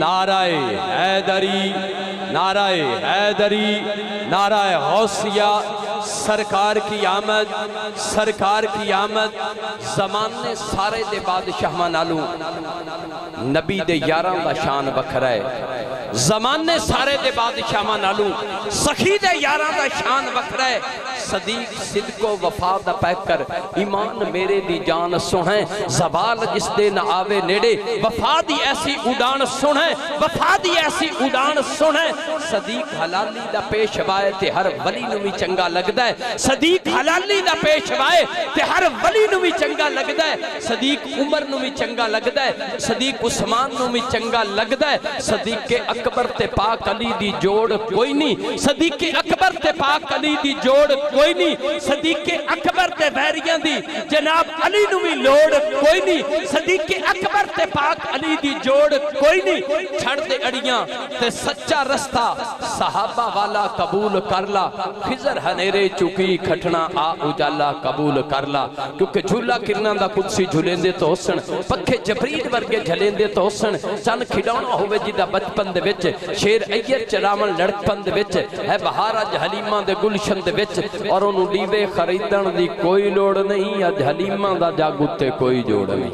نعرہ حیدری، نعرہ حیدری، نعرہ غوثیہ، سرکار کی آمد، سرکار کی آمد۔ زمانے سارے دے بادشاہ نالوں نبی دے یاراں دا شان وکھرا ہے، زمانے سارے دے بادشاہ نالوں سخی دے یاراں دا شان وکھرا ہے۔ صدیق صدق و وفا دا پیک کر ایمان میرے دی جان سنیں، زوال جس دے نہ آوے نیڑے، وفا دی ایسی اڑان سنیں، وفا دی ایسی اڑان سنیں۔ صدیق حلالی دا پیش وائے تے ہر ولی نو بھی چنگا لگدا ہے، صدیق حلالی دا پیش وائے تے ہر ولی نو بھی چنگا لگدا ہے، صدیق عمر نو بھی چنگا لگدا ہے، صدیق عثمان نو بھی چنگا لگدا ہے۔ صدیق اکبر تے پاک علی دی جوڑ کوئی نہیں، صدیق اکبر تے پاک علی دی جوڑ کوئی نہیں، صدیق اکبر تے ویریاں دی جناب علی نو بھی لوڑ کوئی نہیں، صدیق اکبر تے پاک علی دی جوڑ کوئی نہیں۔ چھڑ دے اڑیاں تے سچا رستہ صحابہ والا قبول کرلا، خضر ہنیرے چکی کھٹنا آ اجالا قبول کرلا، کیونکہ جھولا کرنا دا قدسی جھولیں دے تو حسن، پکھے جبریل ورگے جھلیں دے تو حسن، چند کھڑونا ہوئے جدہ بچپن دے وچ، شیر ایئر چراون لڑکپن دے وچ، ہے بہارا حلیمہ دے گلشن دے وچ، اور انہوں ڈیوے خریدن دی کوئی لوڑ نہیں، اج حلیمہ دا جاگتے کوئی جوڑ نہیں۔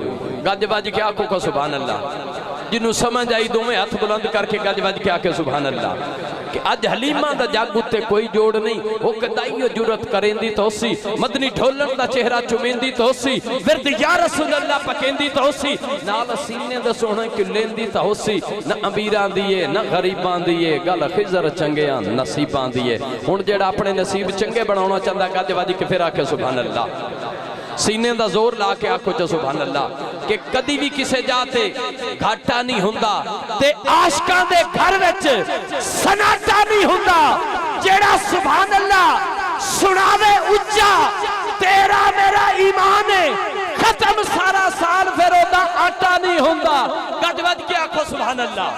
گج باج کیا کو سبحان اللہ، جنہوں سمجھ آئی دو میں ہاتھ بلند کر کے گج باج کیا کہ سبحان اللہ، کہ اج حلیمہ دا جاگتے کوئی جوڑ نہیں۔ وہ قدائیو جرت کریں دی تو سی، مدنی ڈھولن دا چہرہ چمیں دی تو سی، ورد یا رسول اللہ پکیں دی تو سی، نال سینے دا سونا کلیں دی تو سی، نہ امیران دیئے نہ غریبان دیئے، گل خضر چنگیاں نصیبان دیئے۔ ہون جیڑا اپنے نصیب چنگے بناونا چاندہ گج باج کے پھر آکے سبحان اللہ، سینے دا زور لا کے آکو چا سبحان اللہ، کہ کدی بھی کسے جاتے گھاٹا نہیں ہوندا، تے عاشقاں دے گھر وچ سناٹا نہیں ہوندا۔ جیڑا سبحان اللہ سناوے اچا، تیرا میرا ایمان ہے، ختم سارا سال پھر ہوتا آٹا نہیں ہوندا۔ گج بج کے آکھو سبحان اللہ،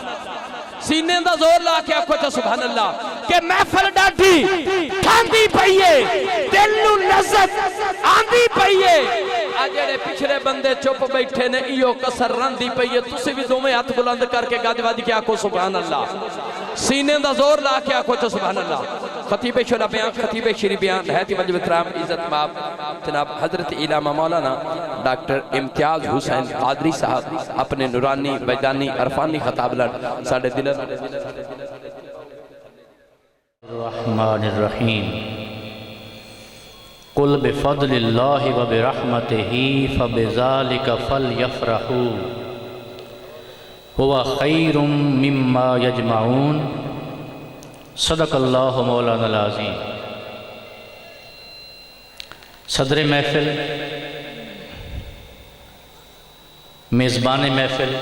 سینے دا زور لا کے آکھو چا سبحان اللہ، کہ محفل ڈاٹھی کھاندی پئیے، دل نو لذت آندی پئیے۔ آجڑے پچھلے بندے چپ بیٹھے نے ایو کسر رندی پئیے، تسی بھی دو میں ہاتھ بلند کر کے گج بج کے آکھو سبحان اللہ، سینے دا زور لا کے آکھو چا سبحان اللہ۔ خطیب شرع بیان، خطیب شریع بیان، حیاتی مجب احترام عزت ماب جناب حضرت علامہ مولانا ڈاکٹر امتیاز حسین قادری صاحب اپنے نورانی وجدانی عرفانی خطاب لڑ ساڑھے دلر۔ الرحمن الرحیم قل بفضل اللہ وبرحمتہ فبذالک فلیفرحوا هو خیر مما یجمعون صدق اللہ مولانا العظیم۔ صدر محفل، میزبان محفل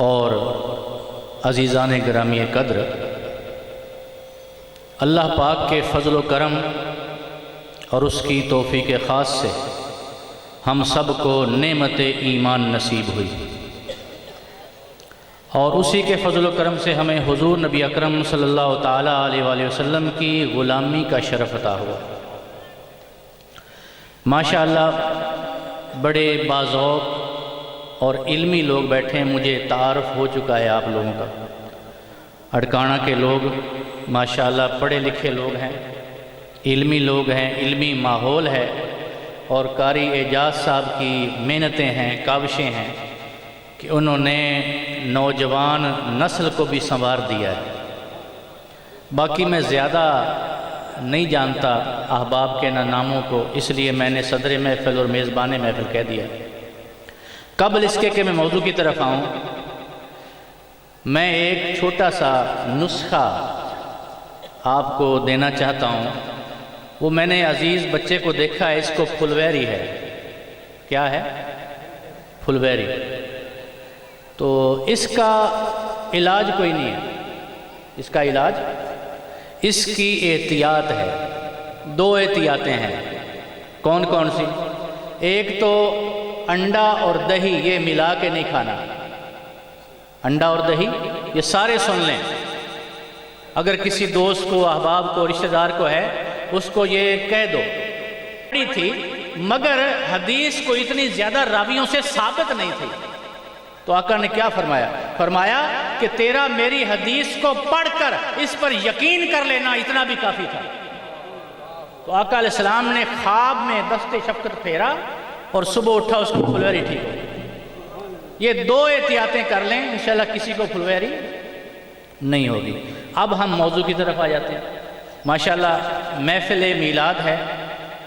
اور عزیزان گرامی قدر، اللہ پاک کے فضل و کرم اور اس کی توفیق خاص سے ہم سب کو نعمت ایمان نصیب ہوئی، اور اسی کے فضل و کرم سے ہمیں حضور نبی اکرم صلی اللہ تعالیٰ علیہ وآلہ وسلم کی غلامی کا شرف عطا ہوا۔ ماشاءاللہ بڑے باذوق اور علمی لوگ بیٹھے ہیں، مجھے تعارف ہو چکا ہے آپ لوگوں کا۔ اڑکانہ کے لوگ ماشاءاللہ پڑھے لکھے لوگ ہیں، علمی لوگ ہیں، علمی ماحول ہے، اور قاری اعجاز صاحب کی محنتیں ہیں، کاوشیں ہیں کہ انہوں نے نوجوان نسل کو بھی سنوار دیا ہے۔ باقی میں زیادہ نہیں جانتا احباب کے ناموں کو، اس لیے میں نے صدر محفل اور میزبان محفل کہہ دیا۔ قبل اس کے کہ میں موضوع کی طرف آؤں، میں ایک چھوٹا سا نسخہ آپ کو دینا چاہتا ہوں۔ وہ میں نے عزیز بچے کو دیکھا ہے، اس کو پھلویری ہے۔ کیا ہے؟ پھلویری۔ تو اس کا علاج کوئی نہیں ہے، اس کا علاج، اس کی احتیاط ہے۔ دو احتیاطیں ہیں۔ کون کون سی؟ ایک تو انڈا اور دہی یہ ملا کے نہیں کھانا۔ انڈا اور دہی یہ سارے سن لیں، اگر کسی دوست کو، احباب کو، رشتہ دار کو ہے، اس کو یہ کہہ دو۔ تھی مگر حدیث کو اتنی زیادہ راویوں سے ثابت نہیں تھی، تو آقا نے کیا فرمایا؟ فرمایا کہ تیرا میری حدیث کو پڑھ کر اس پر یقین کر لینا اتنا بھی کافی تھا۔ تو آقا علیہ السلام نے خواب میں دست شفقت پھیرا اور صبح اٹھا اس کو پھلویری ٹھیک ہو۔ یہ دو احتیاطیں کر لیں انشاءاللہ کسی کو پھلویری نہیں ہوگی۔ اب ہم موضوع کی طرف آ جاتے ہیں۔ ماشاءاللہ محفل میلاد ہے،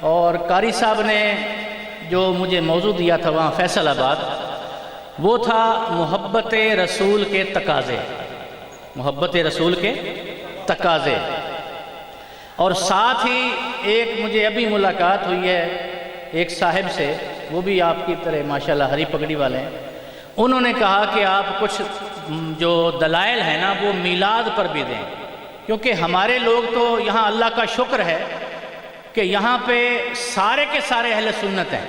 اور قاری صاحب نے جو مجھے موضوع دیا تھا وہاں فیصل آباد، وہ تھا محبت رسول کے تقاضے، محبت رسول کے تقاضے۔ اور ساتھ ہی ایک مجھے ابھی ملاقات ہوئی ہے ایک صاحب سے، وہ بھی آپ کی طرح ماشاءاللہ ہری پگڑی والے ہیں۔ انہوں نے کہا کہ آپ کچھ جو دلائل ہیں نا وہ میلاد پر بھی دیں، کیونکہ ہمارے لوگ تو یہاں اللہ کا شکر ہے کہ یہاں پہ سارے کے سارے اہل سنت ہیں،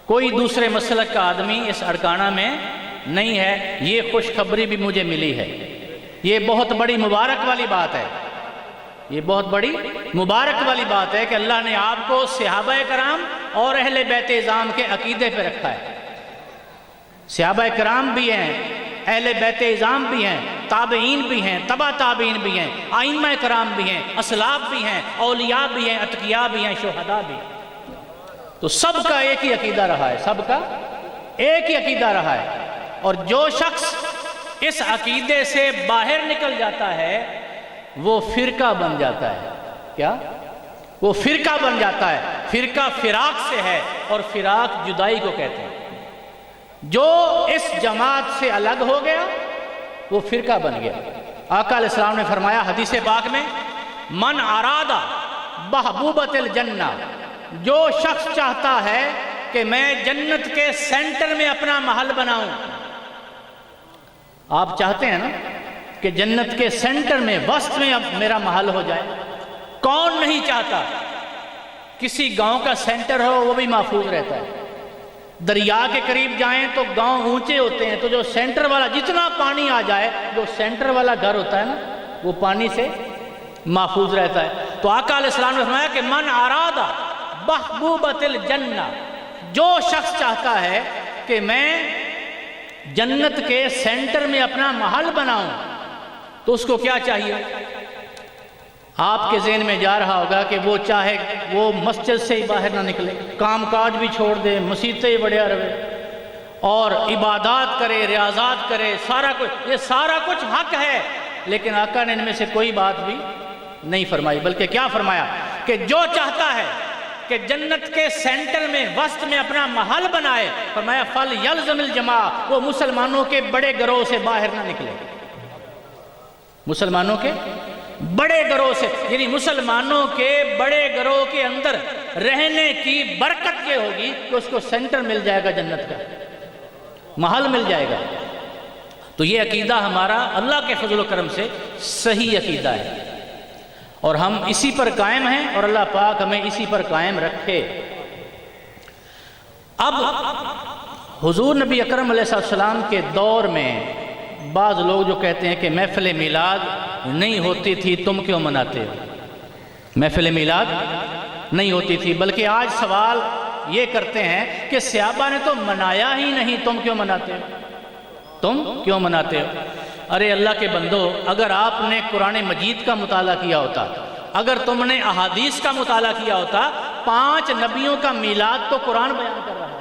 کوئی دوسرے مسلک کا آدمی اس اڑکانہ میں نہیں ہے۔ یہ خوشخبری بھی مجھے ملی ہے، یہ بہت بڑی مبارک والی بات ہے، یہ بہت بڑی مبارک والی بات ہے کہ اللہ نے آپ کو صحابہ کرام اور اہل بیت اعظام کے عقیدے پہ رکھا ہے۔ صحابہ کرام بھی ہیں، اہل بیت اعظام بھی ہیں، تابعین بھی ہیں، تبع تابعین بھی ہیں، ائمہ کرام بھی ہیں، اسلاف بھی ہیں، اولیاء بھی ہیں، اتقیاء بھی ہیں، شہداء بھی ہیں۔ تو سب کا ایک ہی عقیدہ رہا ہے، سب کا ایک ہی عقیدہ رہا ہے۔ اور جو شخص اس عقیدے سے باہر نکل جاتا ہے وہ فرقہ بن جاتا ہے۔ کیا؟ وہ فرقہ بن جاتا ہے۔ فرقہ فراق سے ہے، اور فراق جدائی کو کہتے ہیں۔ جو اس جماعت سے الگ ہو گیا وہ فرقہ بن گیا۔ آقا علیہ السلام نے فرمایا حدیث پاک میں، من ارادہ محبوبۃ الجنہ، جو شخص چاہتا ہے کہ میں جنت کے سینٹر میں اپنا محل بناؤں۔ آپ چاہتے ہیں نا کہ جنت کے سینٹر میں وسط میں اب میرا محل ہو جائے؟ کون نہیں چاہتا؟ کسی گاؤں کا سینٹر ہو وہ بھی محفوظ رہتا ہے۔ دریا کے قریب جائیں تو گاؤں اونچے ہوتے ہیں، تو جو سینٹر والا جتنا پانی آ جائے جو سینٹر والا گھر ہوتا ہے نا وہ پانی سے محفوظ رہتا ہے۔ تو آقا علیہ السلام نے فرمایا کہ من ارادہ محبوبۃ الجنہ، جو شخص چاہتا ہے کہ میں جنت کے سینٹر میں اپنا محل بناؤں تو اس کو کیا چاہیے؟ آپ کے ذہن میں جا رہا ہوگا کہ وہ چاہے وہ مسجد سے ہی باہر نہ نکلے، کام کاج بھی چھوڑ دے، مسیطیں ہی بڑھیا رہے اور عبادات کرے، ریاضات کرے، سارا کچھ، یہ سارا کچھ حق ہے۔ لیکن آقا نے ان میں سے کوئی بات بھی نہیں فرمائی، بلکہ کیا فرمایا کہ جو چاہتا ہے کہ جنت کے سینٹر میں وسط میں اپنا محل بنائے، فرمایا فل یلزم الجماع، وہ مسلمانوں کے بڑے گروہ سے باہر نہ نکلے، مسلمانوں کے بڑے گروہ سے، یعنی مسلمانوں کے بڑے گروہ کے اندر رہنے کی برکت یہ ہوگی کہ اس کو سینٹر مل جائے گا، جنت کا محل مل جائے گا۔ تو یہ عقیدہ ہمارا اللہ کے فضل و کرم سے صحیح عقیدہ ہے، اور ہم اسی پر قائم ہیں، اور اللہ پاک ہمیں اسی پر قائم رکھے۔ اب حضور نبی اکرم علیہ السلام کے دور میں بعض لوگ جو کہتے ہیں کہ محفل میلاد نہیں ہوتی تھی تم کیوں مناتے ہو؟ محفل میلاد نہیں ہوتی تھی، بلکہ آج سوال یہ کرتے ہیں کہ صحابہ نے تو منایا ہی نہیں، تم کیوں مناتے ہو؟ تم کیوں مناتے ہو؟ ارے اللہ کے بندو، اگر آپ نے قرآن مجید کا مطالعہ کیا ہوتا، اگر تم نے احادیث کا مطالعہ کیا ہوتا، 5 نبیوں کا میلاد تو قرآن بیان کر رہا ہے،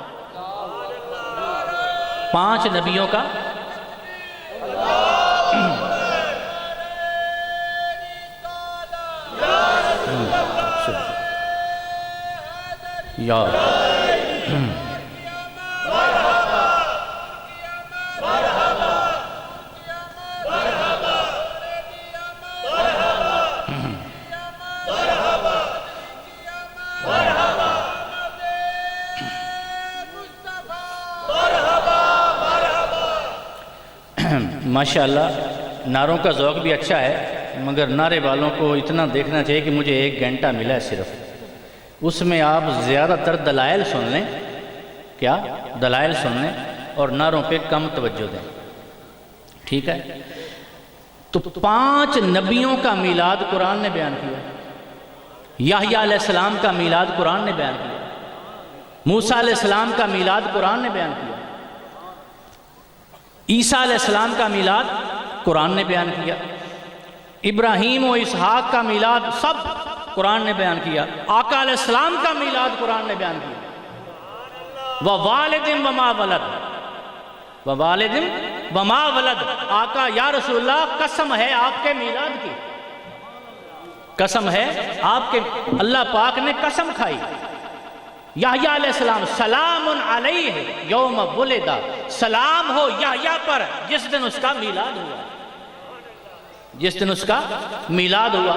5 نبیوں کا۔ یا ماشاءاللہ نعروں کا ذوق بھی اچھا ہے، مگر نعرے والوں کو اتنا دیکھنا چاہیے کہ مجھے 1 گھنٹہ ملا ہے صرف، اس میں آپ زیادہ تر دلائل سن لیں، کیا دلائل سن لیں اور نعروں پہ کم توجہ دیں، ٹھیک ہے؟ تو 5 نبیوں کا میلاد قرآن نے بیان کیا، یحییٰ علیہ السلام کا میلاد قرآن نے بیان کیا، موسیٰ علیہ السلام کا میلاد قرآن نے بیان کیا، عیسیٰ علیہ السلام کا میلاد قرآن نے بیان کیا، ابراہیم و اسحاق کا میلاد سب قرآن نے بیان کیا، آقا علیہ السلام کا میلاد قرآن نے بیان کیا، وَوَالِدٍ وَمَا وَلَدٍ، وَوَالِدٍ وَمَا وَلَدٍ، آقا یا رسول اللہ قسم ہے آپ کے میلاد کی، قسم ہے آپ کے، اللہ پاک نے قسم کھائی۔ یحییٰ علیہ السلام سلام علیہ یوم ولدہ، سلام ہو یحییٰ پر جس دن اس کا میلاد ہوا، جس دن اس کا میلاد ہوا،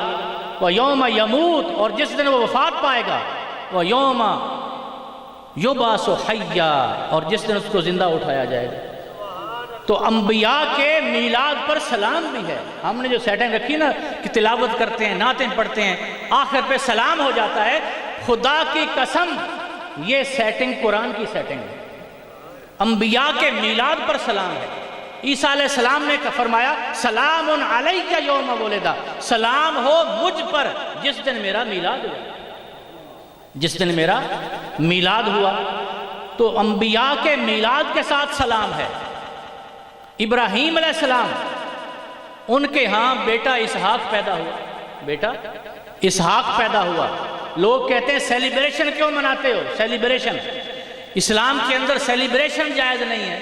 وَيَوْمَ يَمُوتُ، اور جس دن وہ وفات پائے گا، وَيَوْمَ يُبْعَثُ حَيًّا، اور جس دن اس کو زندہ اٹھایا جائے گا۔ تو انبیاء کے میلاد پر سلام بھی ہے۔ ہم نے جو سیٹنگ رکھی نا کہ تلاوت کرتے ہیں، نعتیں پڑھتے ہیں، آخر پہ سلام ہو جاتا ہے، خدا کی قسم یہ سیٹنگ قرآن کی سیٹنگ ہے، انبیاء کے میلاد پر سلام ہے۔ عیسیٰ علیہ السلام نے فرمایا سلام علیک یوم ولدہ، سلام ہو مجھ پر جس دن میرا میلاد ہوا، جس دن میرا میلاد ہوا۔ تو انبیاء کے میلاد کے ساتھ سلام ہے۔ ابراہیم علیہ السلام، ان کے ہاں بیٹا اسحاق پیدا ہوا، بیٹا اسحاق پیدا ہوا۔ لوگ کہتے ہیں سیلیبریشن کیوں مناتے ہو؟ سیلیبریشن، اسلام کے اندر سیلیبریشن جائز نہیں ہے،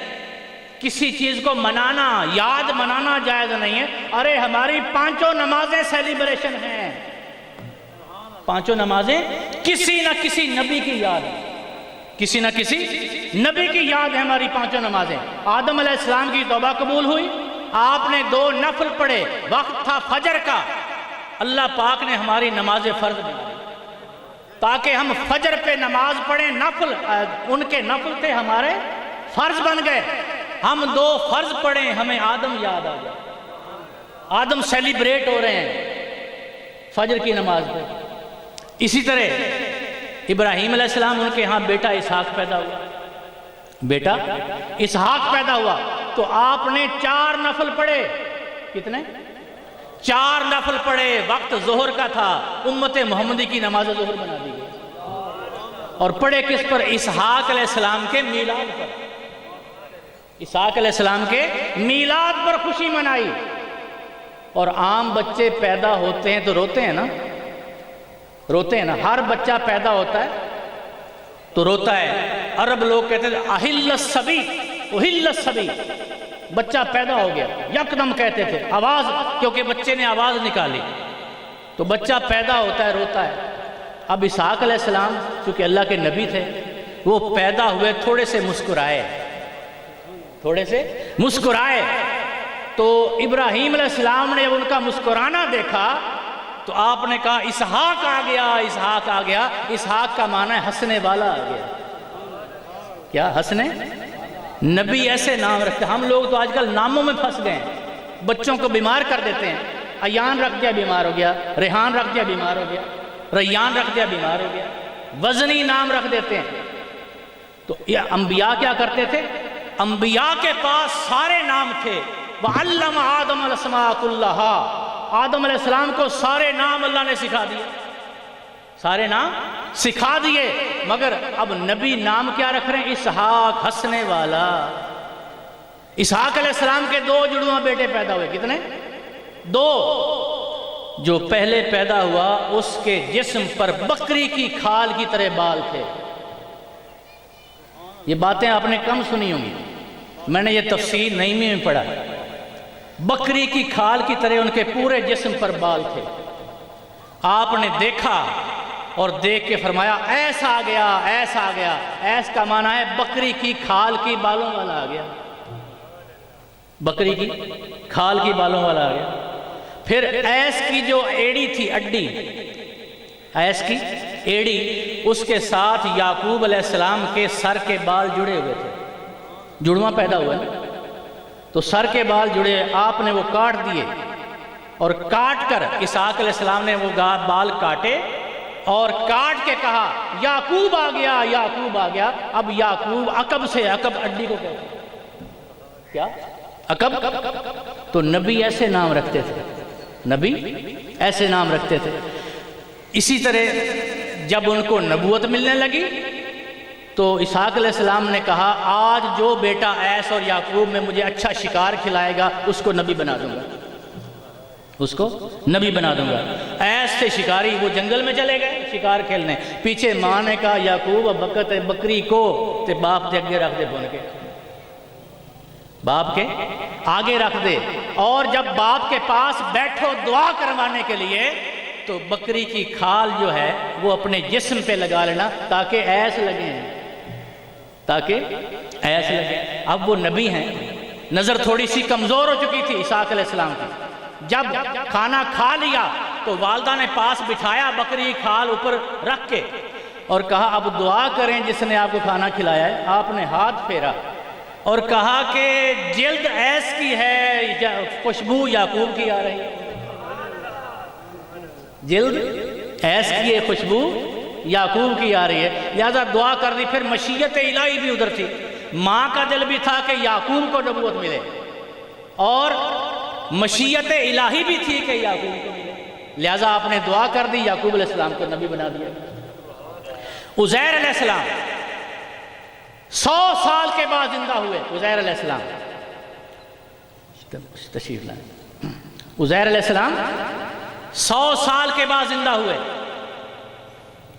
کسی چیز کو منانا، یاد منانا جائز نہیں ہے۔ ارے ہماری پانچوں نمازیں سیلیبریشن ہیں، پانچوں نمازیں کسی نہ کسی نبی کی یاد ہے، کسی نہ کسی نبی کی یاد ہے ہماری پانچوں نمازیں۔ آدم علیہ السلام کی توبہ قبول ہوئی، آپ نے 2 نفل پڑھے، وقت تھا فجر کا، اللہ پاک نے ہماری نماز فرض بنا دی تاکہ ہم فجر پہ نماز پڑھیں، نفل ان کے نفل تھے، ہمارے فرض بن گئے۔ ہم 2 فرض پڑھیں، ہمیں آدم یاد آ گیا، آدم سیلیبریٹ ہو رہے ہیں فجر کی نماز پہ۔ اسی طرح ابراہیم علیہ السلام، ان کے ہاں بیٹا اسحاق پیدا ہوا، بیٹا اسحاق پیدا ہوا، تو آپ نے 4 نفل پڑھے، کتنے؟ 4 نفل پڑھے، وقت ظہر کا تھا، امت محمدی کی نماز ظہر بنا دی گئی، اور پڑھے کس پر؟ اسحاق علیہ السلام کے میلاد پر، اسحاق علیہ السلام کے میلاد پر خوشی منائی۔ اور عام بچے پیدا ہوتے ہیں تو روتے ہیں نا، روتے ہیں نا، ہر بچہ پیدا ہوتا ہے تو روتا ہے۔ عرب لوگ کہتے تھے اہل الصبی، اہل الصبی، بچہ پیدا ہو گیا، یکدم کہتے تھے، آواز، کیونکہ بچے نے آواز نکالی، تو بچہ پیدا ہوتا ہے، روتا ہے۔ اب اسحاق علیہ السلام چونکہ اللہ کے نبی تھے، وہ پیدا ہوئے، تھوڑے سے مسکرائے، تھوڑے سے مسکرائے، تو ابراہیم علیہ السلام نے جب ان کا مسکرانا دیکھا تو آپ نے کہا اسحاق آ گیا، اسحاق آ گیا۔ اسحاق کا معنی ہے ہنسنے والا آ گیا۔ کیا ہنسنے؟ نبی ایسے نام رکھتے ہیں۔ ہم لوگ تو آج کل ناموں میں پھنس گئے ہیں، بچوں کو بیمار کر دیتے ہیں، ایان رکھ دیا بیمار ہو گیا، ریحان رکھ دیا بیمار ہو گیا، ریان رکھ دیا بیمار ہو گیا، وزنی نام رکھ دیتے ہیں۔ تو یہ انبیاء کیا کرتے تھے؟ انبیاء کے پاس سارے نام تھے۔ وَعَلَّمَ آدَمَ الْأَسْمَاءَ كُلَّهَا، آدم علیہ السلام کو سارے نام اللہ نے سکھا دیے، سارے نام سکھا دیے، مگر اب نبی نام کیا رکھ رہے ہیں؟ اسحاق، ہنسنے والا۔ اسحاق علیہ السلام کے 2 جڑواں بیٹے پیدا ہوئے، کتنے؟ 2۔ جو پہلے پیدا ہوا اس کے جسم پر بکری کی کھال کی طرح بال تھے۔ یہ باتیں آپ نے کم سنی ہوں گی، میں نے یہ تفسیر نعیمی میں پڑھا، بکری کی کھال کی طرح ان کے پورے جسم پر بال تھے۔ آپ نے دیکھا اور دیکھ کے فرمایا ایسا آ گیا، ایسا آ گیا۔ ایس کا معنی ہے بکری کی کھال کی بالوں والا آ گیا، بکری کی کھال کی بالوں والا آ گیا۔ پھر ایس کی جو ایڑی تھی، اڈی، ایس کی ایڑی، اس کے ساتھ یعقوب علیہ السلام کے سر کے بال جڑے ہوئے تھے، جڑواں پیدا ہوا نا، تو سر کے بال جڑے، آپ نے وہ کاٹ دیے، اور کاٹ کر اسحاق علیہ السلام نے وہ بال کاٹے اور کاٹ کے کہا یعقوب آ گیا، یعقوب آ گیا۔ اب یعقوب عقب سے، عقب اڈی کو کہتے ہیں، کیا؟ عقب۔ تو نبی ایسے نام رکھتے تھے، نبی ایسے نام رکھتے تھے۔ اسی طرح جب ان کو نبوت ملنے لگی تو اسحاق علیہ السلام نے کہا آج جو بیٹا ایس اور یعقوب میں مجھے اچھا شکار کھلائے گا اس کو نبی بنا دوں گا، اس کو نبی بنا دوں گا۔ ایس سے شکاری وہ جنگل میں چلے گئے شکار کھیلنے، پیچھے ماں نے کہا یعقوب بکت بکری کو تے باپ کے اگے رکھ دے بن کے، باپ کے آگے رکھ دے، اور جب باپ کے پاس بیٹھو دعا کروانے کے لیے تو بکری کی کھال جو ہے وہ اپنے جسم پہ لگا لینا تاکہ ایس لگے، تاکہ ایس لگے۔ اب وہ نبی ہیں، نظر تھوڑی سی کمزور ہو چکی تھی اسحاق علیہ السلام کی، جب کھانا کھا لیا تو والدہ نے پاس بٹھایا بکری کی کھال اوپر رکھ کے اور کہا اب دعا کریں جس نے آپ کو کھانا کھلایا ہے۔ آپ نے ہاتھ پھیرا اور کہا کہ جلد ایس کی ہے، خوشبو یعقوب کی آ رہی ہے، جلد ایس کی ہے، خوشبو یعقوب کی آ رہی ہے، لہذا دعا کر دی۔ پھر مشیت الہی بھی ادھر تھی، ماں کا دل بھی تھا کہ یعقوب کو نبوت ملے اور مشیت الہی بھی تھی کہ یعقوب کو ملے، لہذا آپ نے دعا کر دی، یعقوب علیہ السلام کو نبی بنا دیا۔ عزیر علیہ السلام 100 سال کے بعد زندہ ہوئے، عزیر علیہ السلام تشریف لائیں، عزیر علیہ السلام 100 سال کے بعد زندہ ہوئے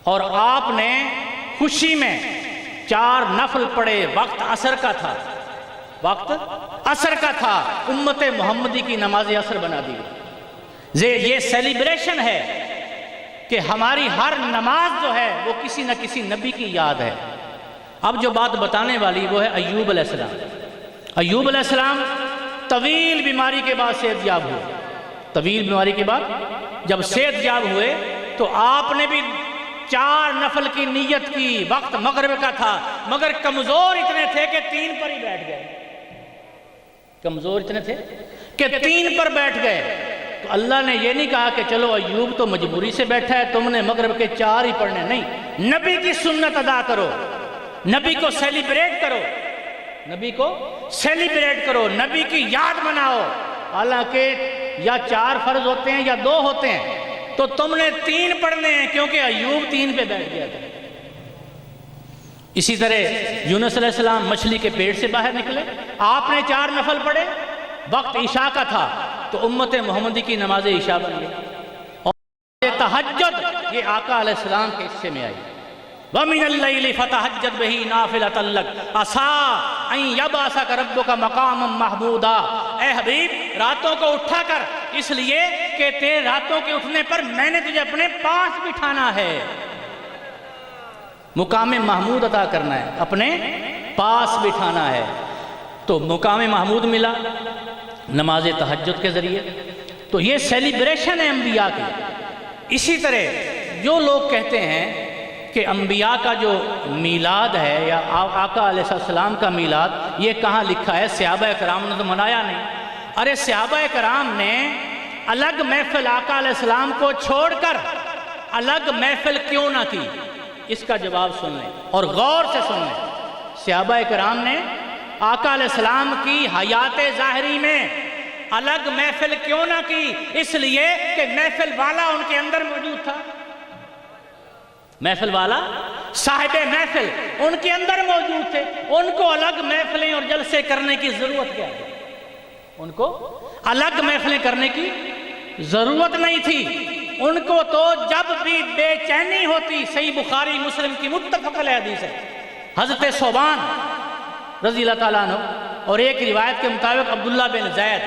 اور آپ نے خوشی میں 4 نفل پڑھے، وقت عصر کا تھا، وقت عصر کا تھا، امت محمدی کی نماز عصر بنا دی۔ یہ سیلیبریشن ہے کہ ہماری ہر نماز جو ہے وہ کسی نہ کسی نبی کی یاد ہے۔ اب جو بات بتانے والی وہ ہے ایوب علیہ السلام۔ ایوب علیہ السلام طویل بیماری کے بعد صحت یاب ہوئے، طویل بیماری کے بعد جب صحت یاب ہوئے تو آپ نے بھی 4 نفل کی نیت کی، وقت مغرب کا تھا، مگر کمزور اتنے تھے کہ 3 پر ہی بیٹھ گئے، کمزور اتنے تھے کہ 3 پر بیٹھ گئے۔ تو اللہ نے یہ نہیں کہا کہ چلو ایوب تو مجبوری سے بیٹھا ہے تم نے مغرب کے 4 ہی پڑھنے، نہیں، نبی کی سنت ادا کرو، نبی کو سیلیبریٹ کرو، نبی کو سیلیبریٹ کرو، نبی کی یاد مناؤ، حالانکہ یا 4 فرض ہوتے ہیں یا 2 ہوتے ہیں، تو تم نے 3 پڑھنے ہیں کیونکہ ایوب 3 پہ بیٹھ گیا تھا۔ اسی طرح یونس علیہ السلام مچھلی کے پیٹ سے باہر نکلے، آپ نے 4 نفل پڑھے، وقت عشاء کا تھا تو امت محمدی کی نماز عشاء بن گئی، اور تہجد یہ آقا علیہ السلام کے حصے میں آئی۔ وَمِنَ اللَّيْلِ فَتَهَجَّدْ بِهِ نَافِلَةً لَكَ عَسَىٰ أَن يَبْعَثَكَ رَبُّكَ مَقَامًا مَحْمُودًا۔ اے حبیب راتوں کو اٹھا کر، اس لیے کہ تیرے راتوں کے اٹھنے پر میں نے تجھے اپنے پاس بٹھانا ہے، مقام محمود عطا کرنا ہے، اپنے پاس بٹھانا ہے۔ تو مقام محمود ملا نماز تہجد کے ذریعے، تو یہ سیلیبریشن ہے انبیاء کی۔ اسی طرح جو لوگ کہتے ہیں کہ انبیاء کا جو میلاد ہے یا آقا علیہ السلام کا میلاد یہ کہاں لکھا ہے، صحابہ کرام نے تو منایا نہیں۔ ارے صحابہ کرام نے الگ محفل آقا علیہ السلام کو چھوڑ کر الگ محفل کیوں نہ کی؟ اس کا جواب سن لیں اور غور سے سن لیں۔ صحابہ کرام نے آقا علیہ السلام کی حیات ظاہری میں الگ محفل کیوں نہ کی؟ اس لیے کہ محفل والا ان کے اندر موجود تھا، محفل والا صاحب محفل ان کے اندر موجود تھے، ان کو الگ محفلیں اور جلسے کرنے کی ضرورت کیا ہے؟ ان کو الگ محفلیں کرنے کی ضرورت نہیں تھی۔ ان کو تو جب بھی بے چینی ہوتی، صحیح بخاری مسلم کی متفق علیہ حدیث ہے، حضرت ثوبان رضی اللہ تعالیٰ عنہ اور ایک روایت کے مطابق عبداللہ بن زید،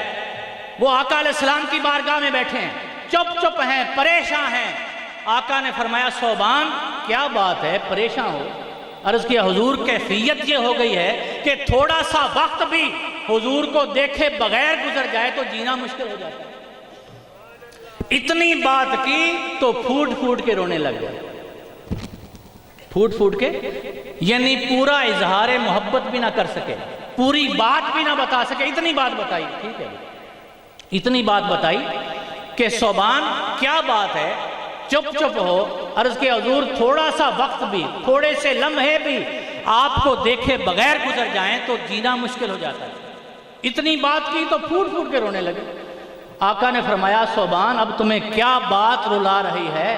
وہ آقا علیہ السلام کی بارگاہ میں بیٹھے ہیں، چپ ہیں، پریشان ہیں۔ آقا نے فرمایا ثوبان کیا بات ہے پریشان ہو؟ عرض کیا حضور کیفیت یہ ہو گئی ہے کہ تھوڑا سا وقت بھی حضور کو دیکھے بغیر گزر جائے تو جینا مشکل ہو جاتا ہے۔ اتنی بات کی تو پھوٹ کے رونے لگ گئے، پھوٹ کے، یعنی پورا اظہار محبت بھی نہ کر سکے، پوری بات بھی نہ بتا سکے، اتنی بات بتائی، ٹھیک ہے، اتنی بات بتائی کہ ثوبان کیا بات ہے، چپ ہو۔ عرض کہ حضور تھوڑا سا وقت بھی، تھوڑے سے لمحے بھی آپ کو دیکھے بغیر گزر جائیں تو جینا مشکل ہو جاتا ہے۔ اتنی بات کی تو پھوٹ کے رونے لگے۔ آقا نے فرمایا ثوبان اب تمہیں کیا بات رلا رہی ہے،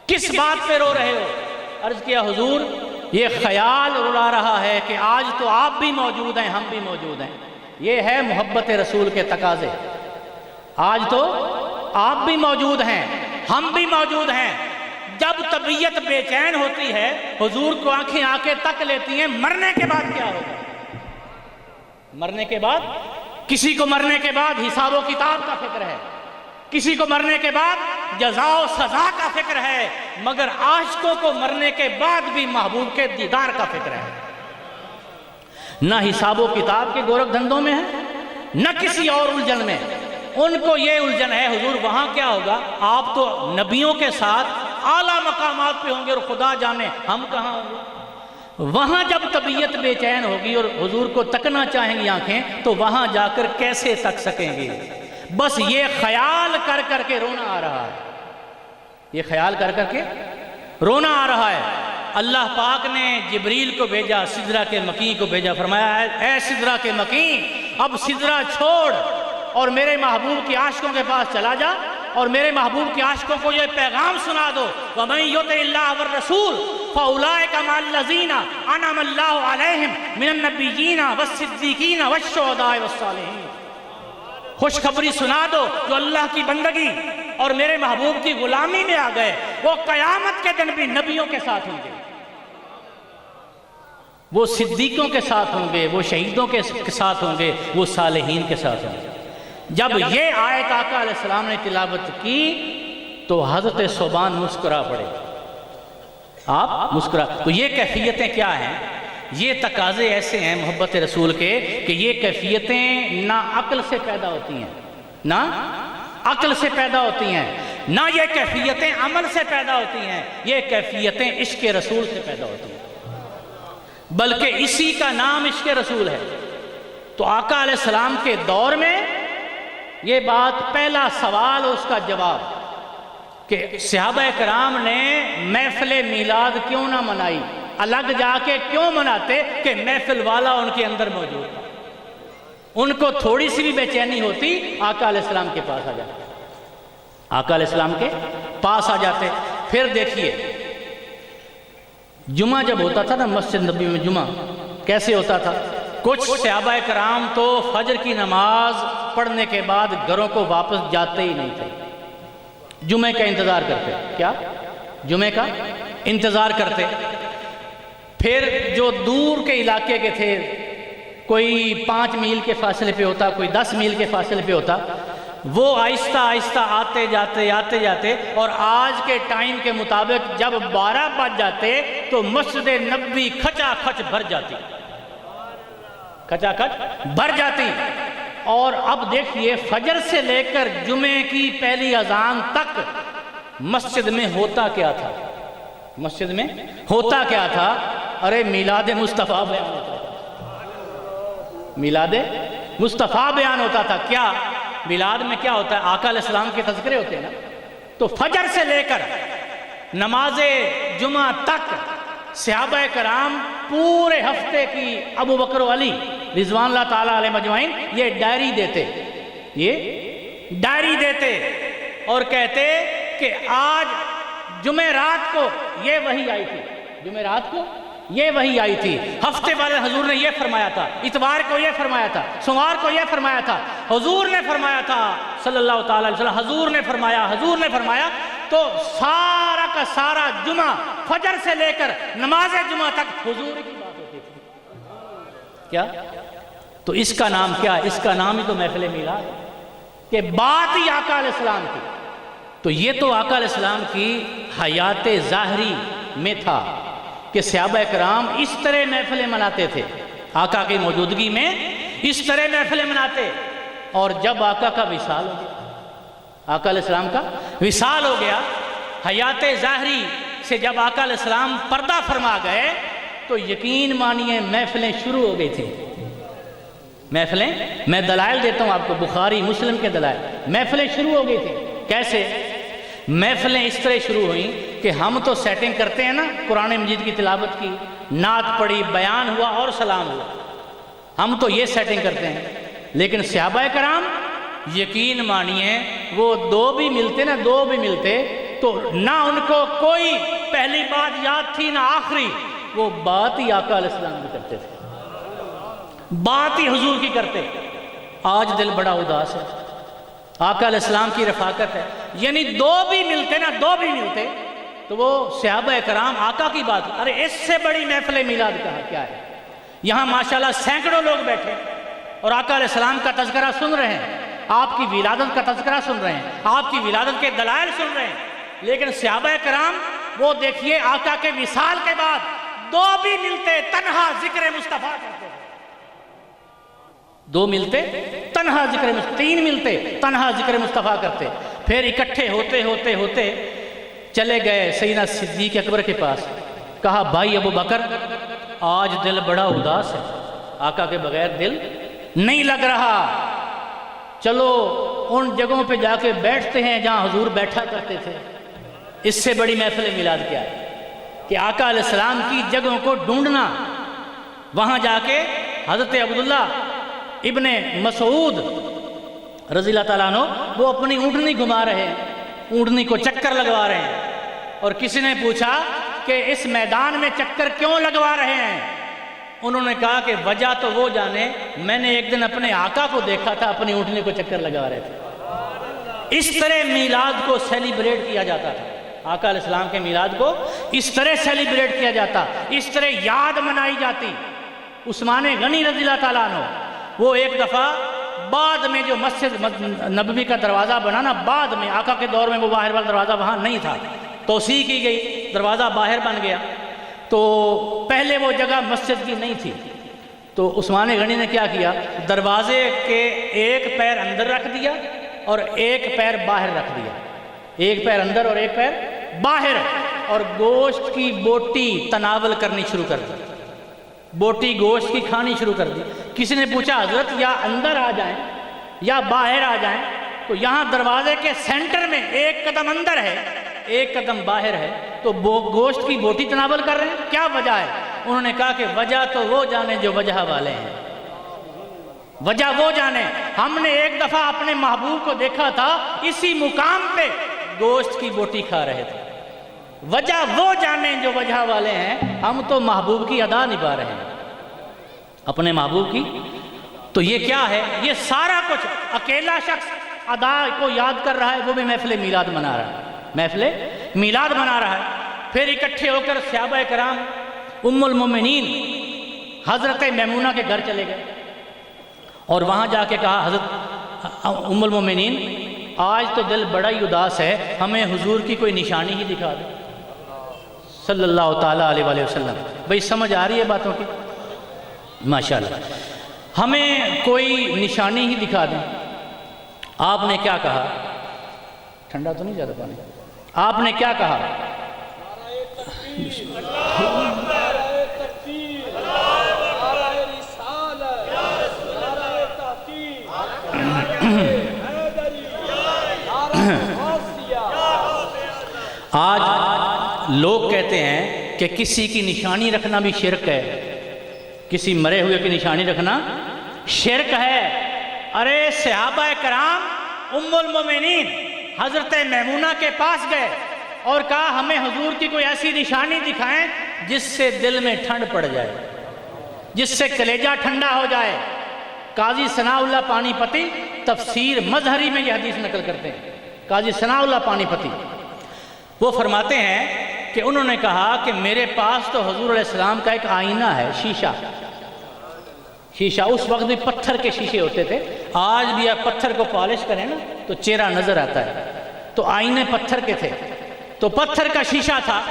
کس بات پہ رو رہے ہو؟ عرض کیا حضور یہ خیال رلا رہا ہے کہ آج تو آپ بھی موجود ہیں، ہم بھی موجود ہیں۔ یہ ہے محبت رسول کے تقاضے۔ آج تو آپ بھی موجود ہیں، ہم بھی موجود ہیں۔ جب طبیعت بے چین ہوتی ہے، حضور کو آنکھیں آ کے تک لیتی ہیں، مرنے کے بعد کیا ہوگا؟ مرنے کے بعد کسی کو مرنے کے بعد حساب و کتاب کا فکر ہے، کسی کو مرنے کے بعد جزا و سزا کا فکر ہے، مگر عاشقوں کو مرنے کے بعد بھی محبوب کے دیدار کا فکر ہے۔ نہ حساب و کتاب کے گورکھ دھندوں میں ہے، نہ کسی اور الجھن میں۔ ان کو یہ الجھن ہے حضور وہاں کیا ہوگا؟ آپ تو نبیوں کے ساتھ اعلیٰ مقامات پہ ہوں گے اور خدا جانے ہم کہاں ہوں گے۔ وہاں جب طبیعت بے چین ہوگی اور حضور کو تکنا چاہیں گی آنکھیں، تو وہاں جا کر کیسے تک سکیں گے؟ بس یہ خیال کر کر کے رونا آ رہا ہے، یہ خیال کر کر کے رونا آ رہا ہے۔ اللہ پاک نے جبریل کو بھیجا، سدرہ کے مکین کو بھیجا، فرمایا اے سدرہ کے مکین، اب سدرہ چھوڑ اور میرے محبوب کے عاشقوں کے پاس چلا جا اور میرے محبوب کے عاشقوں کو یہ پیغام سنا دو، وَمَن يُطِعِ اللَّهَ وَالرَّسُولَ فَأُولَٰئِكَ مَعَ الَّذِينَ أَنْعَمَ اللَّهُ عَلَيْهِم مِّنَ النَّبِيِّينَ وَالصِّدِّيقِينَ وَالشُّهَدَاءِ وَالصَّالِحِينَ۔ خوشخبری سنا دو جو اللہ کی بندگی اور میرے محبوب کی غلامی میں آ گئے، وہ قیامت کے دن بھی نبیوں کے ساتھ ہوں گے، وہ صدیقوں کے ساتھ ہوں گے، وہ شہیدوں کے ساتھ ہوں گے، وہ صالحین کے ساتھ ہوں گے۔ جب یہ آیت آقا علیہ السلام نے تلاوت کی تو حضرت ثوبان مسکرا پڑے، آپ مسکرا۔ تو یہ کیفیتیں کیا ہیں؟ یہ تقاضے ایسے ہیں محبت رسول کے کہ یہ کیفیتیں نہ عقل سے پیدا ہوتی ہیں، نہ عقل سے پیدا ہوتی ہیں، نہ یہ کیفیتیں عمل سے پیدا ہوتی ہیں، یہ کیفیتیں عشق رسول سے پیدا ہوتی ہیں، بلکہ اسی کا نام عشق رسول ہے۔ تو آقا علیہ السلام کے دور میں یہ بات، پہلا سوال اور اس کا جواب کہ صحابہ کرام نے محفل میلاد کیوں نہ منائی، الگ جا کے کیوں مناتے کہ محفل والا ان کے اندر موجود تھا۔ ان کو تھوڑی سی بھی بے چینی ہوتی، آقا علیہ السلام کے پاس آ جاتے، آقا علیہ السلام کے پاس آ جاتے۔ پھر دیکھیے جمعہ جب ہوتا تھا نا مسجد نبی میں، جمعہ کیسے ہوتا تھا؟ کچھ صحابہ کرام تو فجر کی نماز پڑھنے کے بعد گھروں کو واپس جاتے ہی نہیں تھے، جمعے کا انتظار کرتے۔ کیا؟ جمعے کا انتظار کرتے۔ پھر جو دور کے علاقے کے تھے، کوئی 5 میل کے فاصلے پہ ہوتا، کوئی 10 میل کے فاصلے پہ ہوتا، وہ آہستہ آہستہ آتے جاتے اور آج کے ٹائم کے مطابق جب 12 بج جاتے تو مسجد نبوی کھچا کھچ بھر جاتی، کھچا کھچ بھر جاتی۔ اور اب دیکھیے فجر سے لے کر جمعے کی پہلی اذان تک مسجد میں ہوتا کیا تھا؟ مسجد میں ہوتا کیا تھا؟ ارے میلاد مصطفیٰ بیان ہوتا تھا، میلاد مصطفیٰ بیان ہوتا تھا۔ کیا میلاد میں کیا ہوتا ہے؟ آقا علیہ السلام کے تذکرے ہوتے ہیں نا۔ تو فجر سے لے کر نماز جمعہ تک صحابہ کرام پورے ہفتے کی، ابو بکر و علی رضوان اللہ تعالیٰ علیہ مجمعین، یہ ڈائری دیتے اور کہتے کہ آج جمعرات کو یہ وحی آئی تھی، جمعرات کو یہ وحی آئی تھی، ہفتے والے حضور نے یہ فرمایا تھا، اتوار کو یہ فرمایا تھا، سوموار کو یہ فرمایا تھا، حضور نے فرمایا تھا صلی اللہ تعالیٰ علیہ وسلم، حضور نے فرمایا۔ تو سارا کا سارا جمعہ فجر سے لے کر نماز جمعہ تک حضور کی بات ہوتی تھی۔ کیا؟ تو اس کا نام کیا؟ اس کا نام ہی تو محفل میلاد ہے کہ بات ہی آقا علیہ السلام کی۔ تو یہ تو آقا علیہ السلام کی حیات ظاہری میں تھا کہ صحابہ کرام اس طرح محفلیں مناتے تھے، آقا کی موجودگی میں اس طرح محفلیں مناتے۔ اور جب آقا کا وصال ہو گیا، آقا علیہ السلام کا وصال ہو گیا، حیات ظاہری سے جب آقا علیہ السلام پردہ فرما گئے تو یقین مانیے محفلیں شروع ہو گئی تھیں۔ محفلیں، میں دلائل دیتا ہوں آپ کو، بخاری مسلم کے دلائل، محفلیں شروع ہو گئی تھیں۔ کیسے؟ محفلیں اس طرح شروع ہوئیں کہ ہم تو سیٹنگ کرتے ہیں نا، قرآن مجید کی تلاوت کی، نعت پڑھی، بیان ہوا اور سلام ہوا، ہم تو یہ سیٹنگ کرتے ہیں۔ لیکن صحابہ کرام یقین مانیے وہ دو بھی ملتے تو نہ ان کو کوئی پہلی بات یاد تھی نہ آخری، وہ بات ہی آقا علیہ السلام کی کرتے تھے، بات ہی حضور کی کرتے۔ آج دل بڑا اداس ہے، آقا علیہ السلام کی رفاقت ہے، یعنی دو بھی ملتے تو وہ صحابہ کرام آقا کی بات، ارے اس سے بڑی محفل میلاد کیا ہے؟ یہاں ماشاءاللہ سینکڑوں لوگ بیٹھے اور آقا علیہ السلام کا تذکرہ سن رہے ہیں، آپ کی ولادت کا تذکرہ سن رہے ہیں، آپ کی ولادت کے دلائل سن رہے ہیں، لیکن صحابہ کرام وہ دیکھیے آقا کے وصال کے بعد دو بھی ملتے تنہا ذکر مصطفیٰ کرتے، دو ملتے تنہا ذکر مصطفیٰ، تین ملتے تنہا ذکر مصطفیٰ کرتے، پھر اکٹھے ہوتے چلے گئے سیدنا صدیق اکبر کے پاس، کہا بھائی ابو بکر آج دل بڑا اداس ہے، آقا کے بغیر دل نہیں لگ رہا، چلو ان جگہوں پہ جا کے بیٹھتے ہیں جہاں حضور بیٹھا کرتے تھے۔ اس سے بڑی محفل میلاد کیا ہے کہ آقا علیہ السلام کی جگہوں کو ڈھونڈنا، وہاں جا کے حضرت عبداللہ ابن مسعود رضی اللہ تعالیٰ عنہ وہ اپنی اونٹنی گھما رہے ہیں، اونٹنی کو چکر لگوا رہے ہیں، اور کسی نے پوچھا کہ اس میدان میں چکر کیوں لگوا رہے ہیں؟ انہوں نے کہا کہ وجہ تو وہ جانے، میں نے ایک دن اپنے آقا کو دیکھا تھا اپنی اونٹنی کو چکر لگا رہے تھے۔ اس طرح میلاد کو سیلیبریٹ کیا جاتا تھا، آقا علیہ السلام کے میلاد کو اس طرح سیلیبریٹ کیا جاتا، اس طرح یاد منائی جاتی۔ عثمان غنی رضی اللہ تعالیٰ عنہ وہ ایک دفعہ بعد میں جو مسجد نبوی کا دروازہ بنا نا، بعد میں آقا کے دور میں وہ باہر والا دروازہ وہاں نہیں تھا، توسیع کی گئی، دروازہ باہر بن گیا، تو پہلے وہ جگہ مسجد کی نہیں تھی، تو عثمان غنی نے کیا کیا، دروازے کے ایک پیر اندر رکھ دیا اور ایک پیر باہر رکھ دیا، ایک پیر اندر اور ایک پیر باہر، اور گوشت کی بوٹی تناول کرنی شروع کر دی، بوٹی گوشت کی کھانی شروع کر دی۔ کسی نے پوچھا حضرت یا اندر آ جائیں یا باہر آ جائیں، تو یہاں دروازے کے سینٹر میں ایک قدم اندر ہے ایک قدم باہر ہے، تو گوشت کی بوٹی تناول کر رہے ہیں، کیا وجہ ہے؟ انہوں نے کہا کہ وجہ تو وہ جانے جو وجہ والے ہیں، وجہ وہ جانے، ہم نے ایک دفعہ اپنے محبوب کو دیکھا تھا اسی مقام پہ گوشت کی بوٹی کھا رہے تھے، وجہ وہ جانے جو وجہ والے ہیں، ہم تو محبوب کی ادا نبھا رہے ہیں اپنے محبوب کی۔ تو یہ کیا ہے؟ یہ سارا کچھ اکیلا شخص ادا کو یاد کر رہا ہے، وہ بھی محفل میلاد منا رہا ہے، محفل میلاد منا رہا ہے۔ پھر اکٹھے ہو کر صحابہ کرام ام المومنین حضرت میمونہ کے گھر چلے گئے، اور وہاں جا کے کہا حضرت ام المومنین آج تو دل بڑا ہی اداس ہے، ہمیں حضور کی کوئی نشانی ہی دکھا دیں صلی اللہ تعالیٰ علیہ وآلہ وسلم۔ بھئی سمجھ آ رہی ہے باتوں کی؟ ماشاءاللہ، ہمیں کوئی نشانی ہی دکھا دیں۔ آپ نے کیا کہا؟ ٹھنڈا تو نہیں زیادہ پانی؟ آپ نے کیا کہا؟ آج لوگ کہتے ہیں کہ کسی کی نشانی رکھنا بھی شرک ہے، کسی مرے ہوئے کی نشانی رکھنا شرک ہے۔ ارے صحابہ کرام ام المومنین حضرت میمونہ کے پاس گئے اور کہا ہمیں حضور کی کوئی ایسی نشانی دکھائیں جس سے دل میں ٹھنڈ پڑ جائے، جس سے کلیجہ ٹھنڈا ہو جائے۔ قاضی ثناء اللہ پانی پتی تفسیر مظہری میں یہ حدیث نقل کرتے ہیں، قاضی ثناء اللہ پانی پتی وہ فرماتے ہیں کہ انہوں نے کہا کہ میرے پاس تو حضور علیہ السلام کا ایک آئینہ ہے، شیشہ، اس وقت بھی پتھر کے شیشے ہوتے تھے، آج بھی آپ پتھر کو پالش کریں نا تو چہرہ نظر آتا ہے، تو آئینے پتھر کے تھے، تو پتھر کا شیشہ تھا،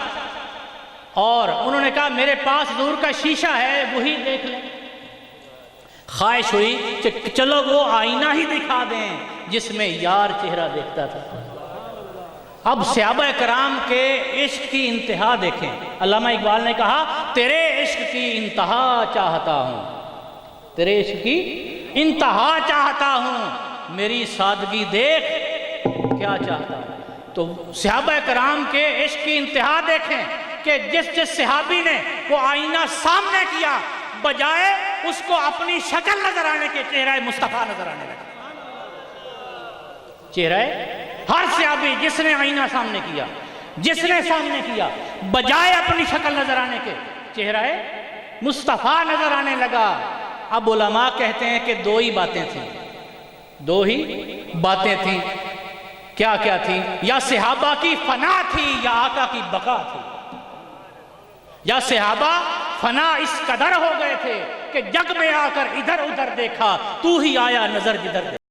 اور انہوں نے کہا میرے پاس حضور کا شیشہ ہے وہی دیکھ لیں۔ خواہش ہوئی کہ چلو وہ آئینہ ہی دکھا دیں جس میں یار چہرہ دیکھتا تھا۔ اب صحابہ کرام کے عشق کی انتہا دیکھیں، علامہ اقبال نے کہا تیرے عشق کی انتہا چاہتا ہوں، تیرے عشق کی انتہا چاہتا ہوں، میری سادگی دیکھ کیا چاہتا ہوں۔ تو صحابہ کرام کے عشق کی انتہا دیکھیں کہ جس صحابی نے وہ آئینہ سامنے کیا، بجائے اس کو اپنی شکل نظر آنے کے چہرہ مصطفیٰ نظر آنے لگا۔ چہرہ ہر صحابی جس نے آئینہ سامنے کیا، جس نے سامنے کیا، بجائے اپنی شکل نظر آنے کے چہرہ مصطفیٰ نظر آنے لگا۔ اب علماء کہتے ہیں کہ دو ہی باتیں تھیں، دو ہی باتیں تھیں۔ کیا کیا تھیں؟ یا صحابہ کی فنا تھی یا آقا کی بقا تھی۔ یا صحابہ فنا اس قدر ہو گئے تھے کہ جگ میں آ کر ادھر ادھر دیکھا، تو ہی آیا نظر جدھر دیکھا۔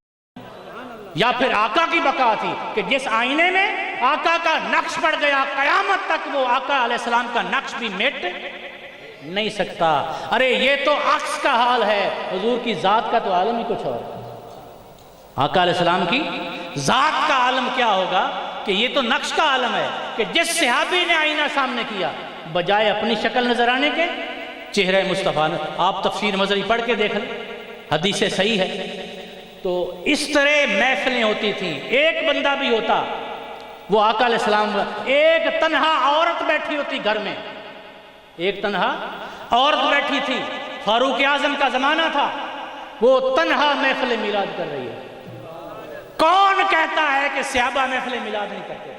یا پھر آقا کی بقا تھی کہ جس آئینے میں آقا کا نقش پڑ گیا، قیامت تک وہ آقا علیہ السلام کا نقش بھی مٹ نہیں سکتا۔ ارے یہ تو عکس کا حال ہے، حضور کی ذات کا تو عالم ہی کچھ اور ہے۔ آقا علیہ السلام کی ذات کا عالم کیا ہوگا کہ یہ تو نقش کا عالم ہے کہ جس صحابی نے آئینہ سامنے کیا، بجائے اپنی شکل نظر آنے کے چہرہ مصطفیٰ نے۔ آپ تفسیر مظہری پڑھ کے دیکھ لیں، حدیث صحیح ہے۔ تو اس طرح محفلیں ہوتی تھیں۔ ایک بندہ بھی ہوتا، وہ آقا علیہ السلام، ایک تنہا عورت بیٹھی ہوتی گھر میں، ایک تنہا عورت بیٹھی تھی، فاروق اعظم کا زمانہ تھا، وہ تنہا محفل میلاد کر رہی ہے۔ کون کہتا ہے کہ صحابہ محفل میلاد نہیں کرتے؟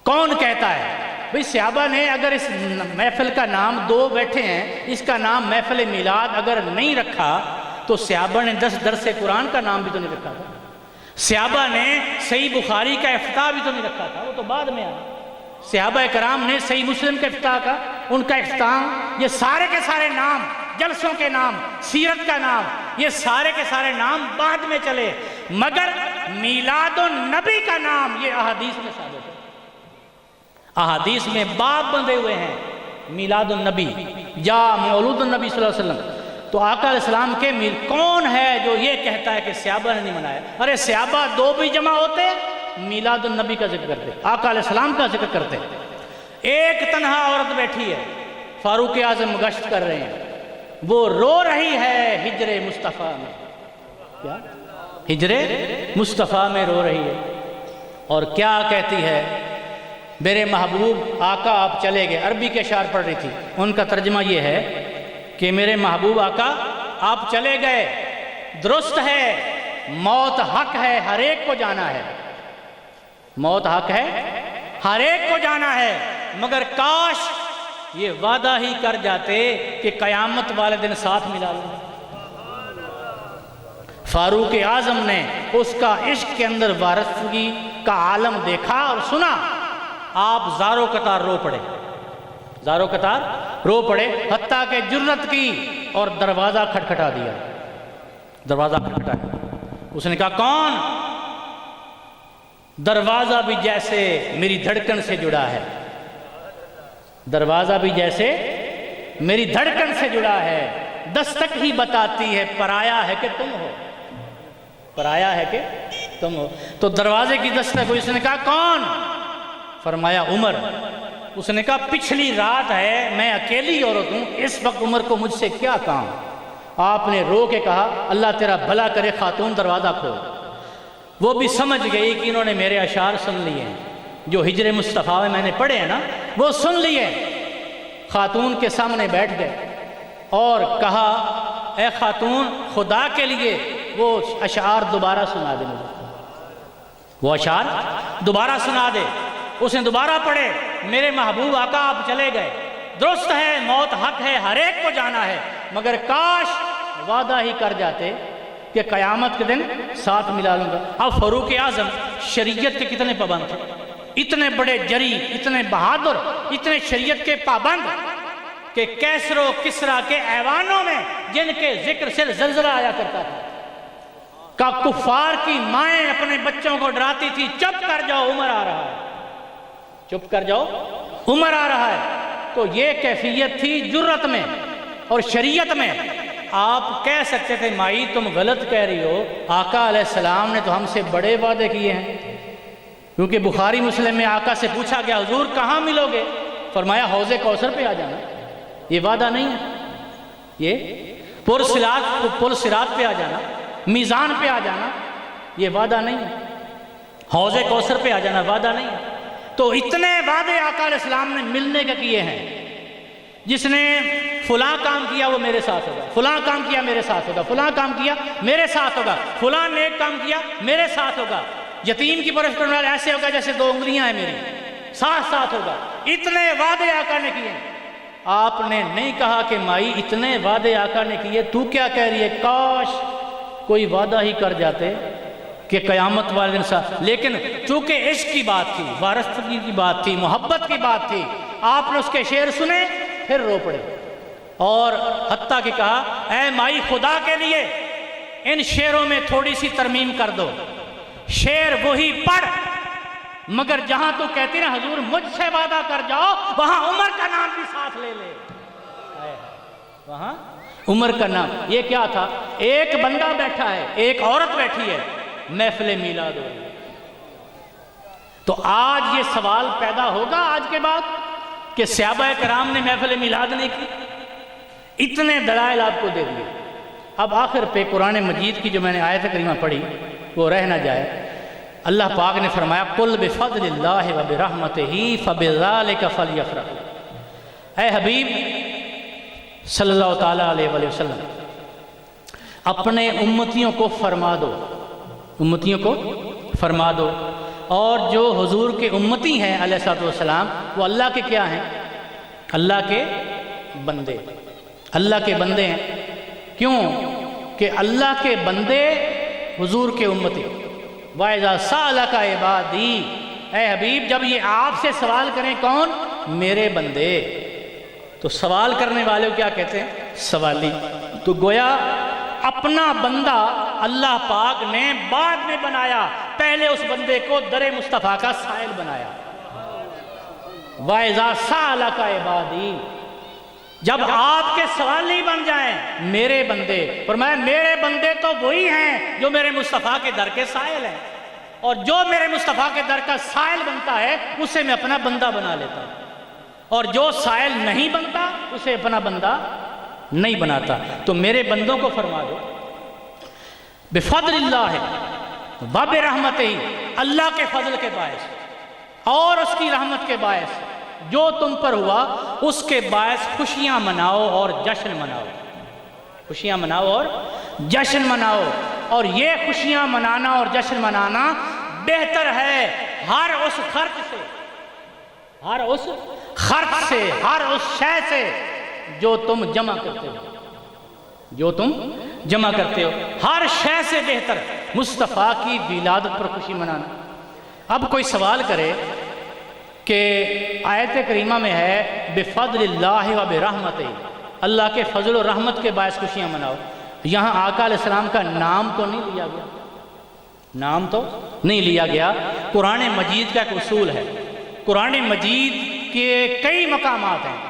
کون کہتا ہے؟ بھئی صحابہ نے اگر اس محفل کا نام دو بیٹھے ہیں، اس کا نام محفل میلاد اگر نہیں رکھا تو صحابہ نے 10 درس قرآن کا نام بھی تو نہیں رکھا تھا۔ صحابہ نے صحیح بخاری کا افتتاح بھی تو نہیں رکھا تھا، وہ تو بعد میں آیا۔ صحابہ کرام نے صحیح مسلم کا افتتاح کا، ان کا اختتام، یہ سارے کے سارے نام، جلسوں کے نام، سیرت کا نام، یہ سارے کے سارے نام بعد میں چلے، مگر میلاد النبی کا نام یہ احادیث میں ثابت ہے۔ احادیث میں باب بندھے ہوئے ہیں میلاد النبی یا مولود النبی صلی اللہ علیہ وسلم۔ تو آقا علیہ السلام کے کون ہے جو یہ کہتا ہے کہ صحابہ نے نہیں منایا؟ ارے صحابہ دو بھی جمع ہوتے میلاد النبی کا ذکر کرتے، آقا علیہ السلام کا ذکر کرتے۔ ایک تنہا عورت بیٹھی ہے، فاروق اعظم گشت کر رہے ہیں، وہ رو رہی ہے ہجر مصطفیٰ میں۔ کیا؟ ہجر مصطفیٰ میں رو رہی ہے، اور کیا کہتی ہے؟ میرے محبوب آقا آپ چلے گئے۔ عربی کے اشعار پڑھ رہی تھی، ان کا ترجمہ یہ ہے کہ میرے محبوب آقا آپ چلے گئے، درست ہے موت حق ہے، ہر ایک کو جانا ہے، موت حق ہے، ہر ایک کو جانا ہے، مگر کاش یہ وعدہ ہی کر جاتے کہ قیامت والے دن ساتھ ملا لیں۔ فاروق اعظم نے اس کا عشق کے اندر وارثگی کا عالم دیکھا اور سنا، آپ زاروں قطار رو پڑے، زاروں قطار رو پڑے، حتیٰ کہ جرت کی اور دروازہ کھٹکھٹا دیا، دروازہ کھٹکھٹایا۔ اس نے کہا کون؟ دروازہ بھی جیسے میری دھڑکن سے جڑا ہے، دروازہ بھی جیسے میری دھڑکن سے جڑا ہے، دستک ہی بتاتی ہے پرایا ہے کہ تم ہو، پرایا ہے کہ تم ہو۔ تو دروازے کی دستک ہوئی، اس نے کہا کون؟ فرمایا عمر۔ اس نے کہا پچھلی رات ہے، میں اکیلی عورت ہوں، اس وقت عمر کو مجھ سے کیا کام؟ آپ نے رو کے کہا اللہ تیرا بھلا کرے خاتون دروازہ کھول۔ وہ بھی سمجھ گئی کہ انہوں نے میرے اشعار سن لیے ہیں، جو ہجر مصطفیٰ میں نے پڑھے ہیں نا، وہ سن لیے۔ خاتون کے سامنے بیٹھ گئے اور کہا اے خاتون خدا کے لیے وہ اشعار دوبارہ سنا دے مجھے، وہ اشعار دوبارہ سنا دے۔ اس نے دوبارہ پڑھے، میرے محبوب آقا آپ چلے گئے، درست ہے موت حق ہے، ہر ایک کو جانا ہے، مگر کاش وعدہ ہی کر جاتے کہ قیامت کے دن ساتھ ملا لوں گا۔ اب فاروق اعظم شریعت کے کتنے پابند تھے، اتنے بڑے جری، اتنے بہادر، اتنے شریعت کے پابند کہ کیسر و کسرا کے ایوانوں میں جن کے ذکر سے زلزلہ آیا کرتا تھا، کہ کفار کی مائیں اپنے بچوں کو ڈراتی تھی چپ کر جاؤ عمر آ رہا ہے، چپ کر جاؤ عمر آ رہا ہے۔ تو یہ کیفیت تھی جرت میں اور شریعت میں۔ آپ کہہ سکتے تھے مائی تم غلط کہہ رہی ہو، آقا علیہ السلام نے تو ہم سے بڑے وعدے کیے ہیں، کیونکہ بخاری مسلم میں آقا سے پوچھا گیا حضور کہاں ملو گے؟ فرمایا حوض کوثر پہ آ جانا، یہ وعدہ نہیں ہے، یہ پل صراط پہ آ جانا، میزان پہ آ جانا، یہ وعدہ نہیں ہے، حوض کوثر پہ آ جانا وعدہ نہیں ہے۔ تو اتنے وعدے آقا علیہ السلام نے ملنے کے کیے ہیں، جس نے فلاں کام کیا وہ میرے ساتھ ہوگا، فلاں کام کیا میرے ساتھ ہوگا، فلاں کام کیا میرے ساتھ ہوگا، فلاں نیک کام کیا میرے ساتھ ہوگا، یتیم کی پرورش کرنے والا ایسے ہوگا جیسے 2 انگلیاں ہیں میری، ساتھ ساتھ ہوگا۔ اتنے وعدے آقا نے کیے ہیں، آپ نے نہیں کہا کہ مائی اتنے وعدے آقا نے کیے، تو کیا کہہ رہی ہے؟ کاش کوئی وعدہ ہی کر جاتے کہ قیامت والے دن لیکن چونکہ عشق کی بات تھی، وارثگی کی بات تھی، محبت کی بات تھی، آپ نے اس کے شعر سنے پھر رو پڑے، اور حتیٰ کہ کہا اے مائی خدا کے لیے ان شعروں میں تھوڑی سی ترمیم کر دو، شعر وہی پڑھ مگر جہاں تو کہتی نا حضور مجھ سے وعدہ کر جاؤ وہاں عمر کا نام بھی ساتھ لے لے، وہاں عمر کا نام۔ یہ کیا تھا؟ ایک بندہ بیٹھا ہے، ایک عورت بیٹھی ہے، محفل میلاد ہو رہی ہے۔ تو آج یہ سوال پیدا ہوگا آج کے بعد کہ صحابہ کرام نے محفل میلاد نہیں کی؟ اتنے دلائل آپ کو دے دیے۔ اب آخر پہ قرآن مجید کی جو میں نے آیت کریمہ پڑھی وہ رہ نہ جائے، اللہ پاک نے فرمایا قُلْ بِفَضْلِ اللَّهِ وَبِرَحْمَتِهِ فَبِذَلِكَ فَلْيَفْرَحُوا۔ اے حبیب صلی اللہ تعالیٰ علیہ وآلہ وسلم اپنے امتیوں کو فرما دو، امتیوں کو فرما دو، اور جو حضور کے امتی ہیں علیہ السلام وہ اللہ کے کیا ہیں؟ اللہ کے بندے، اللہ کے بندے ہیں۔ کیوں کہ اللہ کے بندے حضور کے امتی۔ وَإِذَا سَأَلَكَ عِبَادِي، اے حبیب جب یہ آپ سے سوال کریں کون؟ میرے بندے، تو سوال کرنے والے کو کیا کہتے ہیں؟ سوالی۔ تو گویا اپنا بندہ اللہ پاک نے بعد میں بنایا، پہلے اس بندے کو در مصطفیٰ کا سائل بنایا۔ وَإِذَا سَأَلَكَ عِبَادِي، جب آپ کے سوالی بن جائیں میرے بندے، فرمایا میرے بندے تو وہی ہیں جو میرے مصطفیٰ کے در کے سائل ہیں، اور جو میرے مصطفیٰ کے در کا سائل بنتا ہے اسے میں اپنا بندہ بنا لیتا ہوں، اور جو سائل نہیں بنتا اسے اپنا بندہ نہیں بناتا۔ تو میرے بندوں کو فرما دو بفضل اللہ وبرحمتہ، اللہ کے فضل کے باعث اور اس کی رحمت کے باعث جو تم پر ہوا اس کے باعث خوشیاں مناؤ اور جشن مناؤ، خوشیاں مناؤ اور جشن مناؤ، اور یہ خوشیاں منانا اور جشن منانا بہتر ہے ہر اس خرچ سے، ہر اس خرچ سے، ہر اس شے سے جو تم جمع کرتے ہو، جو تم جمع کرتے ہو، ہر شے سے بہتر مصطفیٰ کی ولادت پر خوشی منانا۔ اب کوئی سوال کرے کہ آیت کریمہ میں ہے بفضل اللہ و برحمتہ، اللہ کے فضل و رحمت کے باعث خوشیاں مناؤ، یہاں آقا علیہ السلام کا نام تو نہیں لیا گیا، نام تو نہیں لیا گیا۔ قرآن مجید کا ایک اصول ہے، قرآن مجید کے کئی مقامات ہیں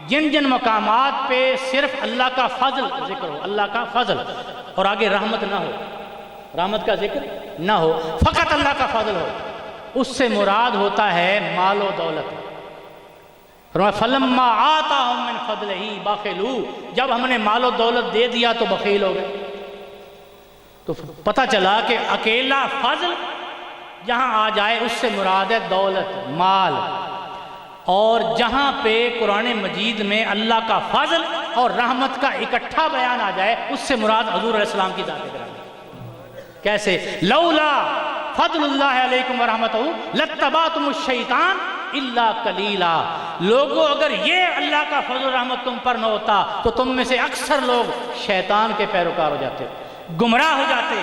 جن جن مقامات پہ صرف اللہ کا فضل ذکر ہو، اللہ کا فضل، اور آگے رحمت نہ ہو، رحمت کا ذکر نہ ہو، فقط اللہ کا فضل ہو، اس سے مراد ہوتا ہے مال و دولت۔ فرمایا فَلَمَّا آتَاهُم مِّن فَضْلِهِ بَخِلُوا، جب ہم نے مال و دولت دے دیا تو بخیل ہو گئے۔ تو پتہ چلا کہ اکیلا فضل جہاں آ جائے اس سے مراد ہے دولت، مال، اور جہاں پہ قرآن مجید میں اللہ کا فضل اور رحمت کا اکٹھا بیان آ جائے اس سے مراد حضور علیہ السلام کی ذات گرامی۔ کیسے؟ لولا فضل اللہ علیکم ورحمتہ لاتبعتم الشیطان الا قلیلا، لوگوں اگر یہ اللہ کا فضل و رحمت تم پر نہ ہوتا تو تم میں سے اکثر لوگ شیطان کے پیروکار ہو جاتے، گمراہ ہو جاتے۔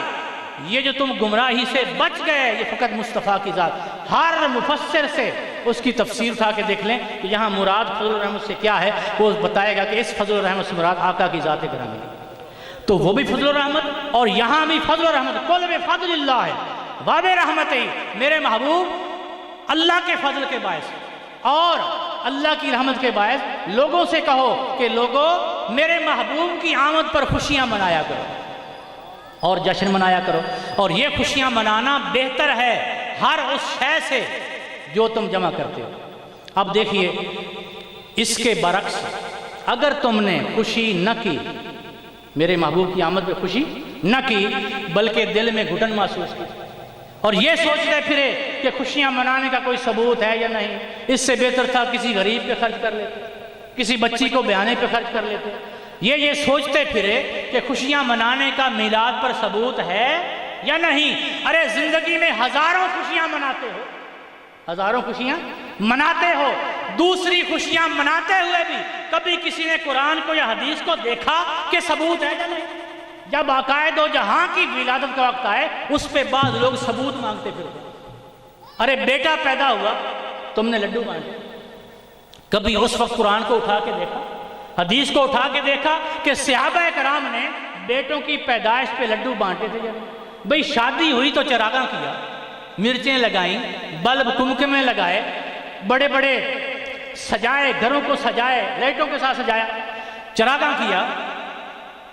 یہ جو تم گمراہی سے بچ گئے یہ فقط مصطفیٰ کی ذات۔ ہر مفسر سے اس کی تفسیر اٹھا کے دیکھ لیں کہ یہاں مراد فضل و رحمت سے کیا ہے، وہ بتائے گا کہ اس فضل و رحمت سے مراد آقا کی ذات گرامی ہے، تو وہ بھی فضل و رحمت، اور یہاں بھی فضل و رحمت۔ قُلْ بِفَضْلِ اللَّهِ وَبِرَحْمَتِهِ، میرے محبوب اللہ کے فضل کے باعث اور اللہ کی رحمت کے باعث لوگوں سے کہو کہ لوگوں میرے محبوب کی آمد پر خوشیاں منایا کرو اور جشن منایا کرو، اور یہ خوشیاں منانا بہتر ہے ہر اس شے سے جو تم جمع کرتے ہو۔ اب دیکھیے اس کے برعکس اگر تم نے خوشی نہ کی، میرے محبوب کی آمد پہ خوشی نہ کی، بلکہ دل میں گھٹن محسوس کی اور یہ سوچتے پھرے کہ خوشیاں منانے کا کوئی ثبوت ہے یا نہیں، اس سے بہتر تھا کسی غریب پہ خرچ کر لیتے، کسی بچی کو بیانے پہ خرچ کر لیتے، یہ سوچتے پھرے کہ خوشیاں منانے کا میلاد پر ثبوت ہے یا نہیں۔ ارے زندگی میں ہزاروں خوشیاں مناتے ہو، ہزاروں خوشیاں مناتے ہو، دوسری خوشیاں مناتے ہوئے بھی کبھی کسی نے قرآن کو یا حدیث کو دیکھا کہ ثبوت ہے یا نہیں؟ جب عقائد و جہاں کی ولادت کا وقت آئے اس پہ بعض لوگ ثبوت مانگتے پھرتے ہیں۔ ارے بیٹا پیدا ہوا تم نے لڈو بانٹے، کبھی اس وقت قرآن کو اٹھا کے دیکھا، حدیث کو اٹھا کے دیکھا کہ صحابہ کرام نے بیٹوں کی پیدائش پہ لڈو بانٹے تھے یا نہیں؟ بھئی شادی ہوئی تو چراغاں کیا، مرچیں لگائیں، بلب کمکمے لگائے، بڑے بڑے سجائے، گھروں کو سجائے، لائٹوں کے ساتھ سجایا، چراغاں کیا،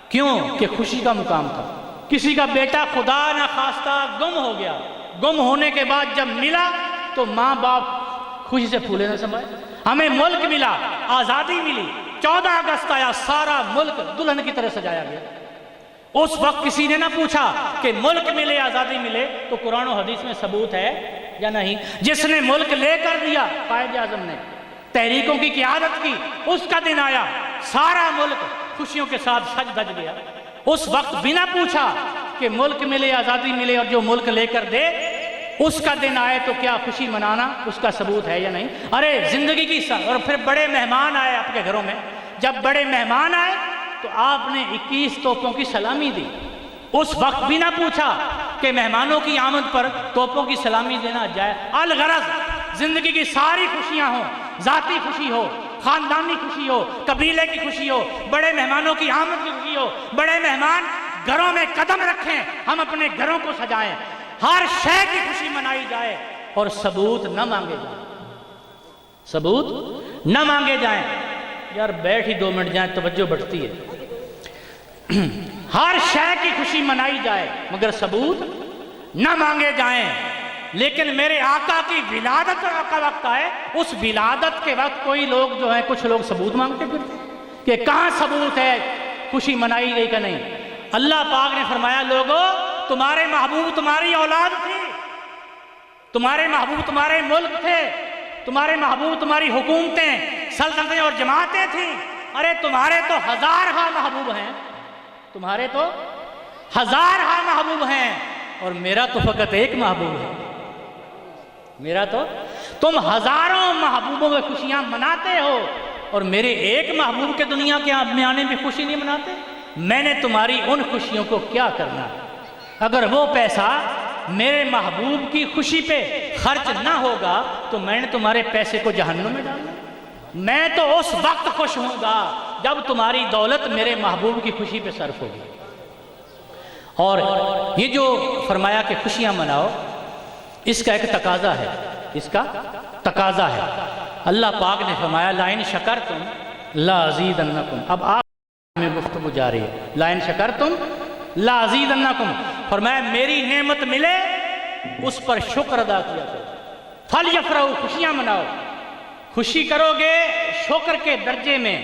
کیوں کہ خوشی کا مقام تھا۔ کسی کا بیٹا خدا نہ خواستہ گم ہو گیا، گم ہونے کے بعد جب ملا تو ماں باپ خوشی سے پھولے نہ سمائے۔ ہمیں ملک ملا، آزادی ملی، 14 اگست آیا، سارا ملک دلہن کی طرح سجایا گیا۔ اس وقت کسی نے نہ پوچھا کہ ملک ملے، آزادی ملے تو قرآن و حدیث میں ثبوت ہے یا نہیں۔ جس نے ملک لے کر دیا، قائد اعظم نے تحریکوں کی قیادت کی، اس کا دن آیا، سارا ملک خوشیوں کے ساتھ سج دھج گیا۔ اس وقت بنا پوچھا کہ ملک ملے، آزادی ملے، اور جو ملک لے کر دے اس کا دن آئے تو کیا خوشی منانا اس کا ثبوت ہے یا نہیں؟ ارے زندگی کی اور پھر بڑے مہمان آئے آپ کے گھروں میں، جب بڑے مہمان آئے تو آپ نے 21 توپوں کی سلامی دی۔ اس وقت بھی نہ پوچھا کہ مہمانوں کی آمد پر توپوں کی سلامی دینا جائے۔ الغرض زندگی کی ساری خوشیاں ہوں، ذاتی خوشی ہو، خاندانی خوشی ہو، قبیلے کی خوشی ہو، بڑے مہمانوں کی آمد کی خوشی ہو، بڑے مہمان گھروں میں قدم رکھیں، ہم اپنے گھروں کو سجائیں، ہر شے کی خوشی منائی جائے اور ثبوت نہ مانگے جائیں، ثبوت نہ مانگے جائیں۔ یار بیٹھ ہی 2 منٹ جائیں، توجہ بڑھتی ہے۔ ہر شے کی خوشی منائی جائے مگر ثبوت نہ مانگے جائیں۔ لیکن میرے آقا کی ولادت کا وقت آئے، اس ولادت کے وقت کوئی لوگ جو ہیں، کچھ لوگ ثبوت مانگتے پھرتے کہ کہاں ثبوت ہے خوشی منائی گئی کہ نہیں۔ اللہ پاک نے فرمایا لوگو تمہارے محبوب تمہاری اولاد تھی، تمہارے محبوب تمہارے ملک تھے، تمہارے محبوب تمہاری حکومتیں، سلطنتیں اور جماعتیں تھیں۔ ارے تمہارے تو ہزارہا محبوب ہیں، تمہارے تو ہزارہا محبوب ہیں، اور میرا تو فقط ایک محبوب ہے۔ میرا تو تم ہزاروں محبوبوں میں خوشیاں مناتے ہو اور میرے ایک محبوب کے دنیا کے میں آنے میں خوشی نہیں مناتے۔ میں نے تمہاری ان خوشیوں کو کیا کرنا؟ اگر وہ پیسہ میرے محبوب کی خوشی پہ خرچ نہ ہوگا تو میں نے تمہارے پیسے کو جہنم میں ڈالنا۔ میں تو اس وقت خوش ہوں گا جب تمہاری دولت میرے محبوب کی خوشی پہ صرف ہوگی۔ اور یہ جو فرمایا کہ خوشیاں مناؤ، اس کا ایک تقاضا ہے، اس کا تقاضا ہے۔ اللہ پاک نے فرمایا لَإِن شَكَرْتُمْ لَأَزِيدَنَّكُمْ۔ اب آپ میں گفتگو جاری ہے، لَإِن شَكَرْتُمْ لَأَزِيدَنَّكُمْ۔ فرمایا میری نعمت ملے اس پر شکر ادا کیا کرو، فَلْيَفْرَحُوا، خوشیاں مناؤ۔ خوشی کرو گے شکر کے درجے میں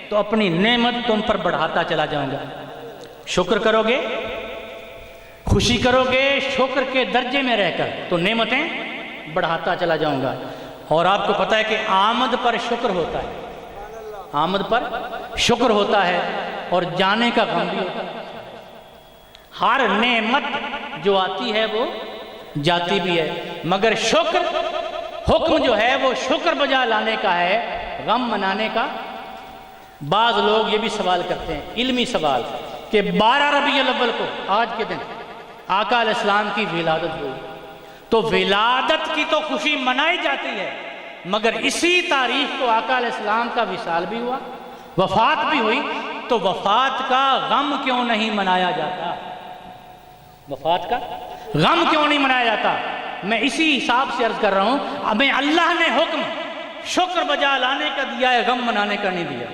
تو اپنی نعمت تم پر بڑھاتا چلا جاؤں گا۔ شکر کرو گے، خوشی کرو گے شکر کے درجے میں رہ کر تو نعمتیں بڑھاتا چلا جاؤں گا۔ اور آپ کو پتہ ہے کہ آمد پر شکر ہوتا ہے، آمد پر شکر ہوتا ہے اور جانے کا غم بھی ہوتا ہے۔ ہر نعمت جو آتی ہے وہ جاتی بھی ہے، مگر شکر حکم جو ہے وہ شکر بجا لانے کا ہے، غم منانے کا۔ بعض لوگ یہ بھی سوال کرتے ہیں، علمی سوال، کہ 12 ربیع الاول کو آج کے دن آقا علیہ السلام کی ولادت ہوئی، تو ولادت کی تو خوشی منائی جاتی ہے، مگر اسی تاریخ کو آقا علیہ السلام کا وصال بھی ہوا، وفات بھی ہوئی، تو وفات کا غم کیوں نہیں منایا جاتا؟ وفات کا غم کیوں نہیں منایا جاتا؟ میں اسی حساب سے عرض کر رہا ہوں، ہمیں اللہ نے حکم شکر بجا لانے کا دیا ہے، غم منانے کا نہیں دیا۔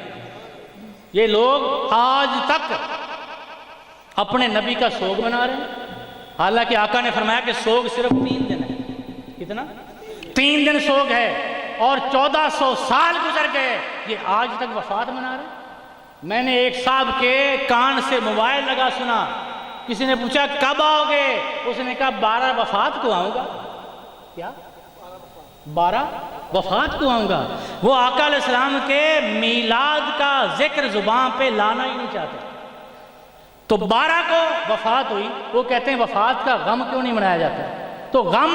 یہ لوگ آج تک اپنے نبی کا سوگ منا رہے ہیں، حالانکہ آقا نے فرمایا کہ سوگ صرف 3 دن ہے۔ کتنا؟ 3 دن سوگ ہے، اور 1400 سال گزر گئے، یہ آج تک وفات منا رہے ہیں۔ میں نے ایک صاحب کے کان سے موبائل لگا سنا، کسی نے پوچھا کب آؤ گے؟ اس نے کہا 12 وفات کو آؤں گا۔ کیا؟ 12 وفات کو آؤں گا۔ وہ آقا علیہ السلام کے میلاد کا ذکر زبان پہ لانا ہی نہیں چاہتے، تو 12 کو وفات ہوئی، وہ کہتے ہیں وفات کا غم کیوں نہیں منایا جاتا؟ تو غم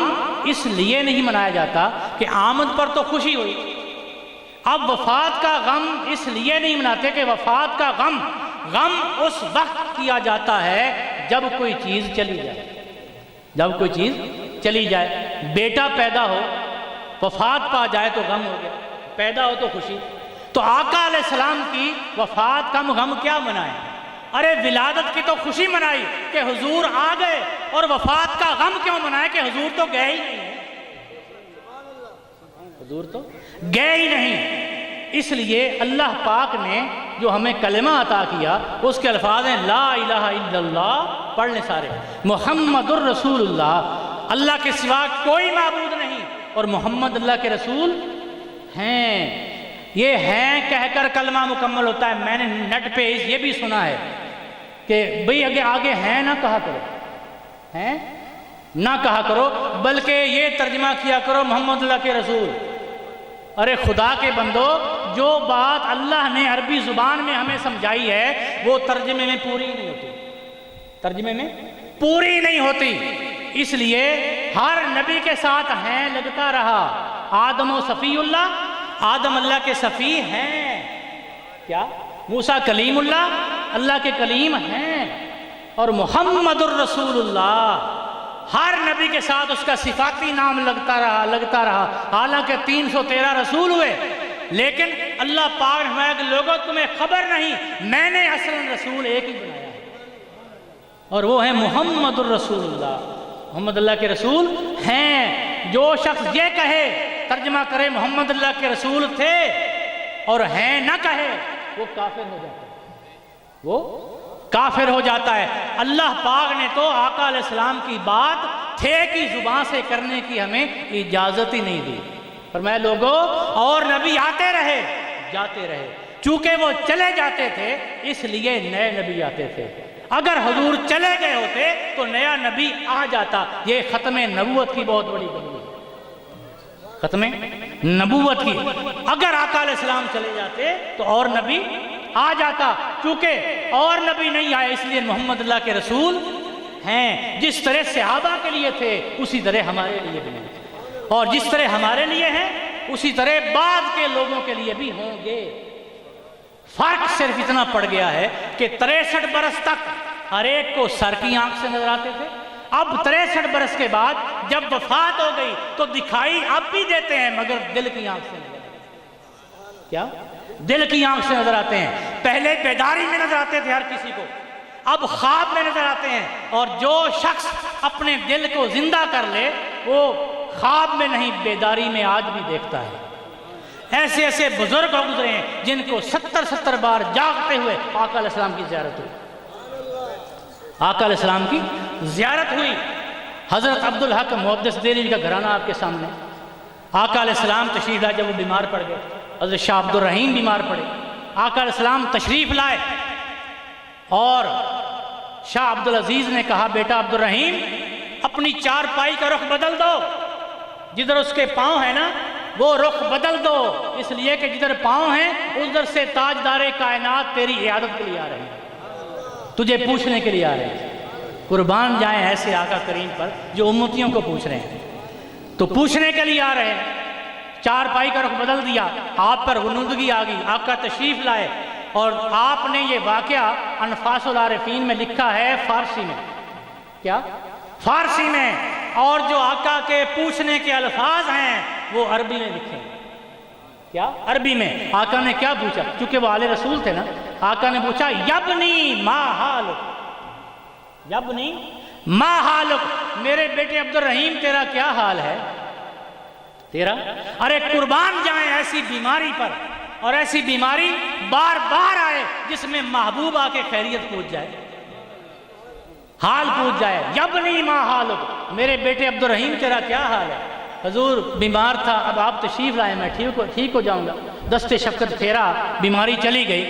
اس لیے نہیں منایا جاتا کہ آمد پر تو خوشی ہوئی، اب وفات کا غم اس لیے نہیں مناتے کہ وفات کا غم اس وقت کیا جاتا ہے جب کوئی چیز چلی جائے، جب کوئی چیز چلی جائے۔ بیٹا پیدا ہو، وفات پا جائے تو غم ہو گیا، پیدا ہو تو خوشی۔ تو آقا علیہ السلام کی وفات کا غم کیا منائے؟ ارے ولادت کی تو خوشی منائی کہ حضور آ گئے، اور وفات کا غم کیوں منائے کہ حضور تو گئے ہی نہیں، حضور تو گئے ہی نہیں۔ اس لیے اللہ پاک نے جو ہمیں کلمہ عطا کیا اس کے الفاظ ہیں لا الہ الا اللہ، پڑھ لیں سارے، محمد الرسول اللہ، اللہ کے سوا کوئی معبود نہیں اور محمد اللہ کے رسول ہیں۔ یہ ہیں کہہ کر کلمہ مکمل ہوتا ہے۔ میں نے نیٹ پہ یہ بھی سنا ہے کہ بھئی آگے ہیں نہ کہا کرو، ہیں نہ کہا کرو، بلکہ یہ ترجمہ کیا کرو محمد اللہ کے رسول۔ ارے خدا کے بندو، جو بات اللہ نے عربی زبان میں ہمیں سمجھائی ہے وہ ترجمے میں پوری نہیں ہوتی، ترجمے میں پوری نہیں ہوتی۔ اس لیے ہر نبی کے ساتھ ہیں لگتا رہا۔ آدم و صفی اللہ، آدم اللہ کے صفی ہیں، کیا موسیٰ کلیم اللہ، اللہ کے کلیم ہیں، اور محمد الرسول اللہ، ہر نبی کے ساتھ اس کا صفاتی نام لگتا رہا۔ حالانکہ 313 رسول ہوئے، لیکن اللہ پاک نے فرمایا کہ لوگوں تمہیں خبر نہیں، میں نے اصل رسول ایک ہی بنایا ہے، اور وہ ہے محمد الرسول اللہ، محمد اللہ کے رسول ہیں۔ جو شخص یہ کہے، ترجمہ کرے محمد اللہ کے رسول تھے اور ہیں نہ کہے، وہ کافر ہو جاتا ہے، وہ کافر ہو جاتا ہے۔ اللہ پاک نے تو آقا علیہ السلام کی بات تھے کی زبان سے کرنے کی ہمیں اجازت ہی نہیں دی۔ فرمایا لوگوں اور نبی آتے رہے جاتے رہے، چونکہ وہ چلے جاتے تھے اس لیے نئے نبی آتے تھے۔ اگر حضور چلے گئے ہوتے تو نیا نبی آ جاتا۔ یہ ختم نبوت کی بہت بڑی بات ہے، ختم نبوت کی۔ اگر آقا علیہ السلام چلے جاتے تو اور نبی آ جاتا، چونکہ اور نبی نہیں آئے اس لیے محمد اللہ کے رسول ہیں۔ جس طرح صحابہ کے لیے تھے اسی طرح ہمارے لیے بھی ہیں، اور جس طرح ہمارے لیے ہیں اسی طرح بعد کے لوگوں کے لیے بھی ہوں گے۔ فرق صرف اتنا پڑ گیا ہے کہ 63 برس تک ہر ایک کو سر کی آنکھ سے نظر آتے تھے، اب 63 برس کے بعد جب وفات ہو گئی تو دکھائی اب بھی دیتے ہیں مگر دل کی آنکھ سے نظر آتے ہیں۔ کیا؟ دل کی آنکھ سے نظر آتے ہیں۔ پہلے بیداری میں نظر آتے تھے ہر کسی کو، اب خواب میں نظر آتے ہیں، اور جو شخص اپنے دل کو زندہ کر لے وہ خواب میں نہیں بیداری میں آج بھی دیکھتا ہے۔ ایسے ایسے بزرگ گزرے ہیں جن کو 70 بار جاگتے ہوئے آقا علیہ السلام کی زیارت ہوئی، آقا علیہ السلام کی زیارت ہوئی۔ حضرت عبدالحق محدث دہلوی کا گھرانہ آپ کے سامنے، آقا علیہ السلام تشریف لائے جب وہ بیمار پڑ گئے، حضرت شاہ عبد الرحیم بیمار پڑے، آقا علیہ السلام تشریف لائے، اور شاہ عبدالعزیز نے کہا بیٹا عبد الرحیم اپنی چارپائی کا رخ بدل دو، جدھر اس کے پاؤں ہیں نا وہ رخ بدل دو، اس لیے کہ جدھر پاؤں ہیں ادھر سے تاجدار کائنات تیری عیادت کے لیے آ رہے ہیں، تجھے پوچھنے کے لیے آ رہے ہیں۔ قربان جائیں ایسے آقا کریم پر جو امتیوں کو پوچھ رہے ہیں، تو پوچھنے کے لیے آ رہے ہیں۔ چارپائی کا رخ بدل دیا، آپ پر غنودگی آ گئی، آقا تشریف لائے، اور آپ نے یہ واقعہ انفاس العارفین میں لکھا ہے فارسی میں، کیا؟ فارسی میں، اور جو آقا کے پوچھنے کے الفاظ ہیں وہ عربی میں لکھے ہیں۔ کیا؟ عربی میں۔ آقا نے کیا پوچھا؟ چونکہ وہ آل رسول تھے نا، آقا نے پوچھا یبنی ما حالک، یبنی ما حالک، میرے بیٹے عبد الرحیم تیرا کیا حال ہے تیرا؟ ارے قربان جائیں ایسی بیماری پر، اور ایسی بیماری بار بار آئے جس میں محبوب آ کے خیریت پوچھ جائے، حال پوچھ جائے، یبنی ما حالک، میرے بیٹے عبد الرحیم تیرا کیا حال ہے؟ حضور بیمار تھا، اب آپ تشریف لائے، میں ٹھیک ہو جاؤں گا، دست شفقت پھیرا، بیماری چلی گئی۔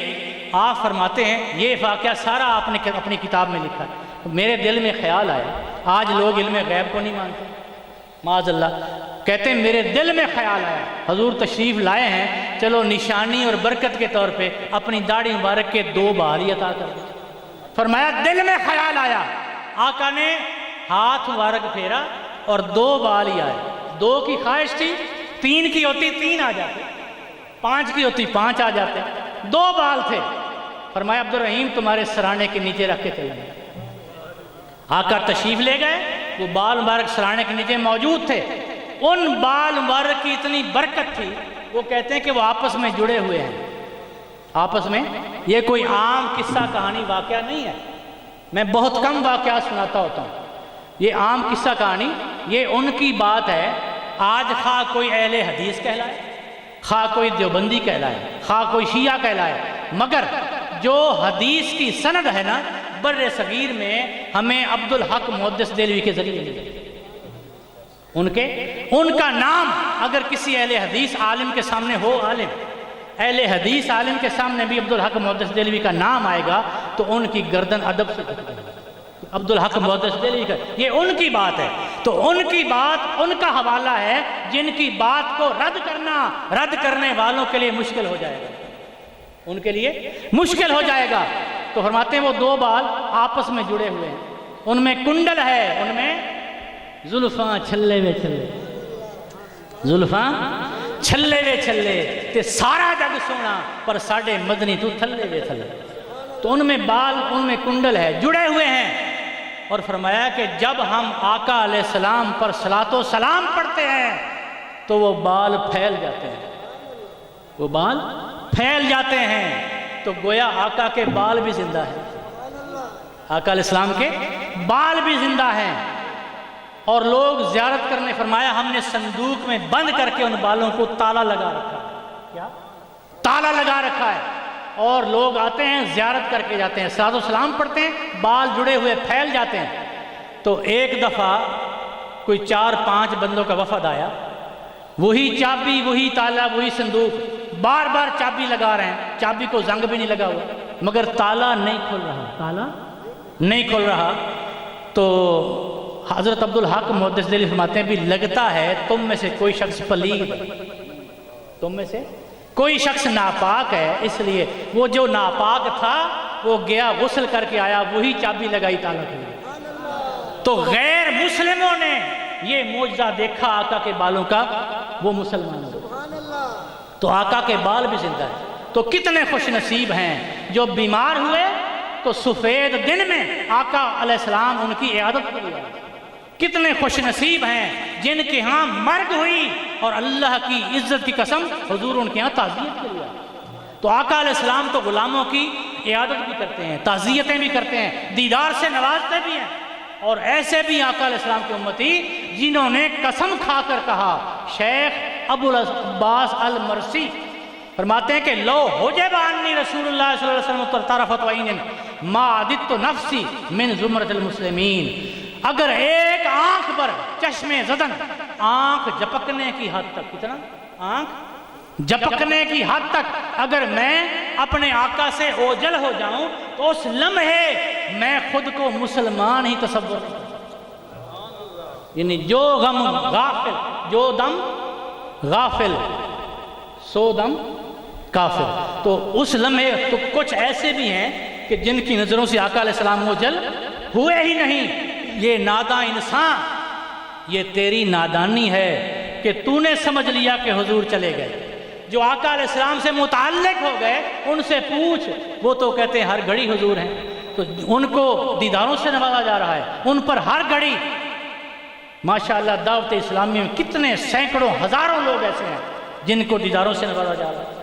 آپ فرماتے ہیں یہ واقعہ سارا آپ نے اپنی کتاب میں لکھا ہے۔ میرے دل میں خیال آیا، آج لوگ علم غیب کو نہیں مانتے، معاذ اللہ، کہتے ہیں میرے دل میں خیال آیا، حضور تشریف لائے ہیں، چلو نشانی اور برکت کے طور پہ اپنی داڑھی مبارک کے 2 بال عطا کر دیں۔ فرمایا دل میں خیال آیا، آقا نے ہاتھ مبارک پھیرا اور 2 بال ہی آئے، 2 کی خواہش تھی، 3 کی ہوتی 3 آ جاتے، 5 کی ہوتی 5 آ جاتے، 2 بال تھے، فرمایا عبد الرحیم تمہارے سرانے کے نیچے رکھ کے چلے گئے۔ آقا تشریف لے گئے، وہ بال مبارک سرانے کے نیچے موجود تھے، ان بال مبارک کی اتنی برکت تھی، وہ کہتے ہیں کہ وہ آپس میں جڑے ہوئے ہیں، آپس میں۔ یہ کوئی عام قصہ کہانی واقعہ نہیں ہے، میں بہت کم واقعات سناتا ہوتا ہوں، یہ عام قصہ کہانی، یہ ان کی بات ہے۔ آج خواہ کوئی اہل حدیث کہلائے، خواہ کوئی دیوبندی کہلائے، خواہ کوئی شیعہ کہلائے، مگر جو حدیث کی سند ہے نا بر صغیر میں، ہمیں عبدالحق محدث دہلوی کے ذریعے ملی۔ ان کا نام اگر کسی اہل حدیث عالم کے سامنے ہو، عالم اہل حدیث عالم کے سامنے بھی عبدالحق محدث دہلوی کا نام آئے گا تو ان کی گردن ادب سے جھک جائے گی۔ عبدالحق محدث دہلوی کا یہ ان کی بات ہے، تو ان کی بات ان کا حوالہ ہے جن کی بات کو رد کرنے والوں کے لیے مشکل ہو جائے گا، ان کے لیے مشکل ہو جائے گا۔ تو فرماتے ہیں وہ 2 بال آپس میں جڑے ہوئے ہیں، ان میں کنڈل ہے، ان میں زلفاں چھلے وے چھلے، زلفاں چھلے وے چھلے تے سارا جگ سونا پر ساڑھے مدنی تو تھلے وے تھلے۔ تو ان میں بال، ان میں کنڈل ہے، جڑے ہوئے ہیں۔ اور فرمایا کہ جب ہم آقا علیہ السلام پر صلاۃ و سلام پڑھتے ہیں تو وہ بال پھیل جاتے ہیں، وہ بال پھیل جاتے ہیں، تو گویا آقا کے بال بھی زندہ ہیں، آقا علیہ السلام کے بال بھی زندہ ہیں۔ اور لوگ زیارت کرنے، فرمایا ہم نے صندوق میں بند کر کے ان بالوں کو تالا لگا رکھا ہے، کیا تالا لگا رکھا ہے، اور لوگ آتے ہیں زیارت کر کے جاتے ہیں، صلاۃ و سلام پڑھتے ہیں، بال جڑے ہوئے پھیل جاتے ہیں۔ تو ایک دفعہ کوئی 4-5 بندوں کا وفد آیا، وہی چابی، وہی تالا، وہی صندوق، بار بار چابی لگا رہے ہیں، چابی کو زنگ بھی نہیں لگا ہوا، مگر تالا نہیں کھل رہا، تالا نہیں کھل رہا۔ تو حضرت عبدالحق محدث دہلوی فرماتے ہیں بھی لگتا ہے تم میں سے کوئی شخص پلید، تم میں سے کوئی شخص ناپاک ہے، اس لیے وہ جو ناپاک تھا وہ گیا غسل کر کے آیا، وہی چابی لگائی، تالا کھل گیا۔ تو غیر مسلموں نے یہ معجزہ دیکھا آقا کے بالوں کا، وہ مسلمان ہو، تو آقا کے بال بھی زندہ ہیں۔ تو کتنے خوش نصیب ہیں جو بیمار ہوئے تو سفید دن میں آقا علیہ السلام ان کی عیادت کے لیے آئے۔ کتنے خوش نصیب ہیں جن کے ہاں مرگ ہوئی اور اللہ کی عزت کی قسم حضور ان کے ہاں تعزیت کے لیے آئے۔ تو آقا علیہ السلام تو غلاموں کی عیادت بھی کرتے ہیں، تعزیتیں بھی کرتے ہیں، دیدار سے نوازتے بھی ہیں، اور ایسے بھی آقا علیہ السلام کے امتی جنہوں نے قسم کھا کر کہا، شیخ ابو العباس المرسی فرماتے ہیں کہ لو حجب عنی رسول اللہ صلی اللہ علیہ وسلم طرفت عین ما عددت نفسی من زمرۃ المسلمین، اگر ایک آنکھ پر چشم زدن، آنکھ جھپکنے کی حد تک، کتنا آنکھ جھپکنے کی حد تک اگر میں اپنے آقا سے اوجل ہو جاؤں تو اس لمحے میں خود کو مسلمان ہی تصور نہیں کرتا۔ یعنی جو غم غافل، جو دم غافل سو دم کافر۔ تو اس لمحے تو کچھ ایسے بھی ہیں کہ جن کی نظروں سے آقا علیہ السلام اوجل ہوئے ہی نہیں۔ یہ ناداں انسان، یہ تیری نادانی ہے کہ تو نے سمجھ لیا کہ حضور چلے گئے۔ جو آقا علیہ السلام سے متعلق ہو گئے ان سے پوچھ، وہ تو کہتے ہیں ہر گھڑی حضور ہیں، تو ان کو دیداروں سے نوازا جا رہا ہے، ان پر ہر گھڑی ماشاءاللہ دعوت اسلامی میں کتنے سینکڑوں ہزاروں لوگ ایسے ہیں جن کو دیداروں سے نوازا جا رہا ہے،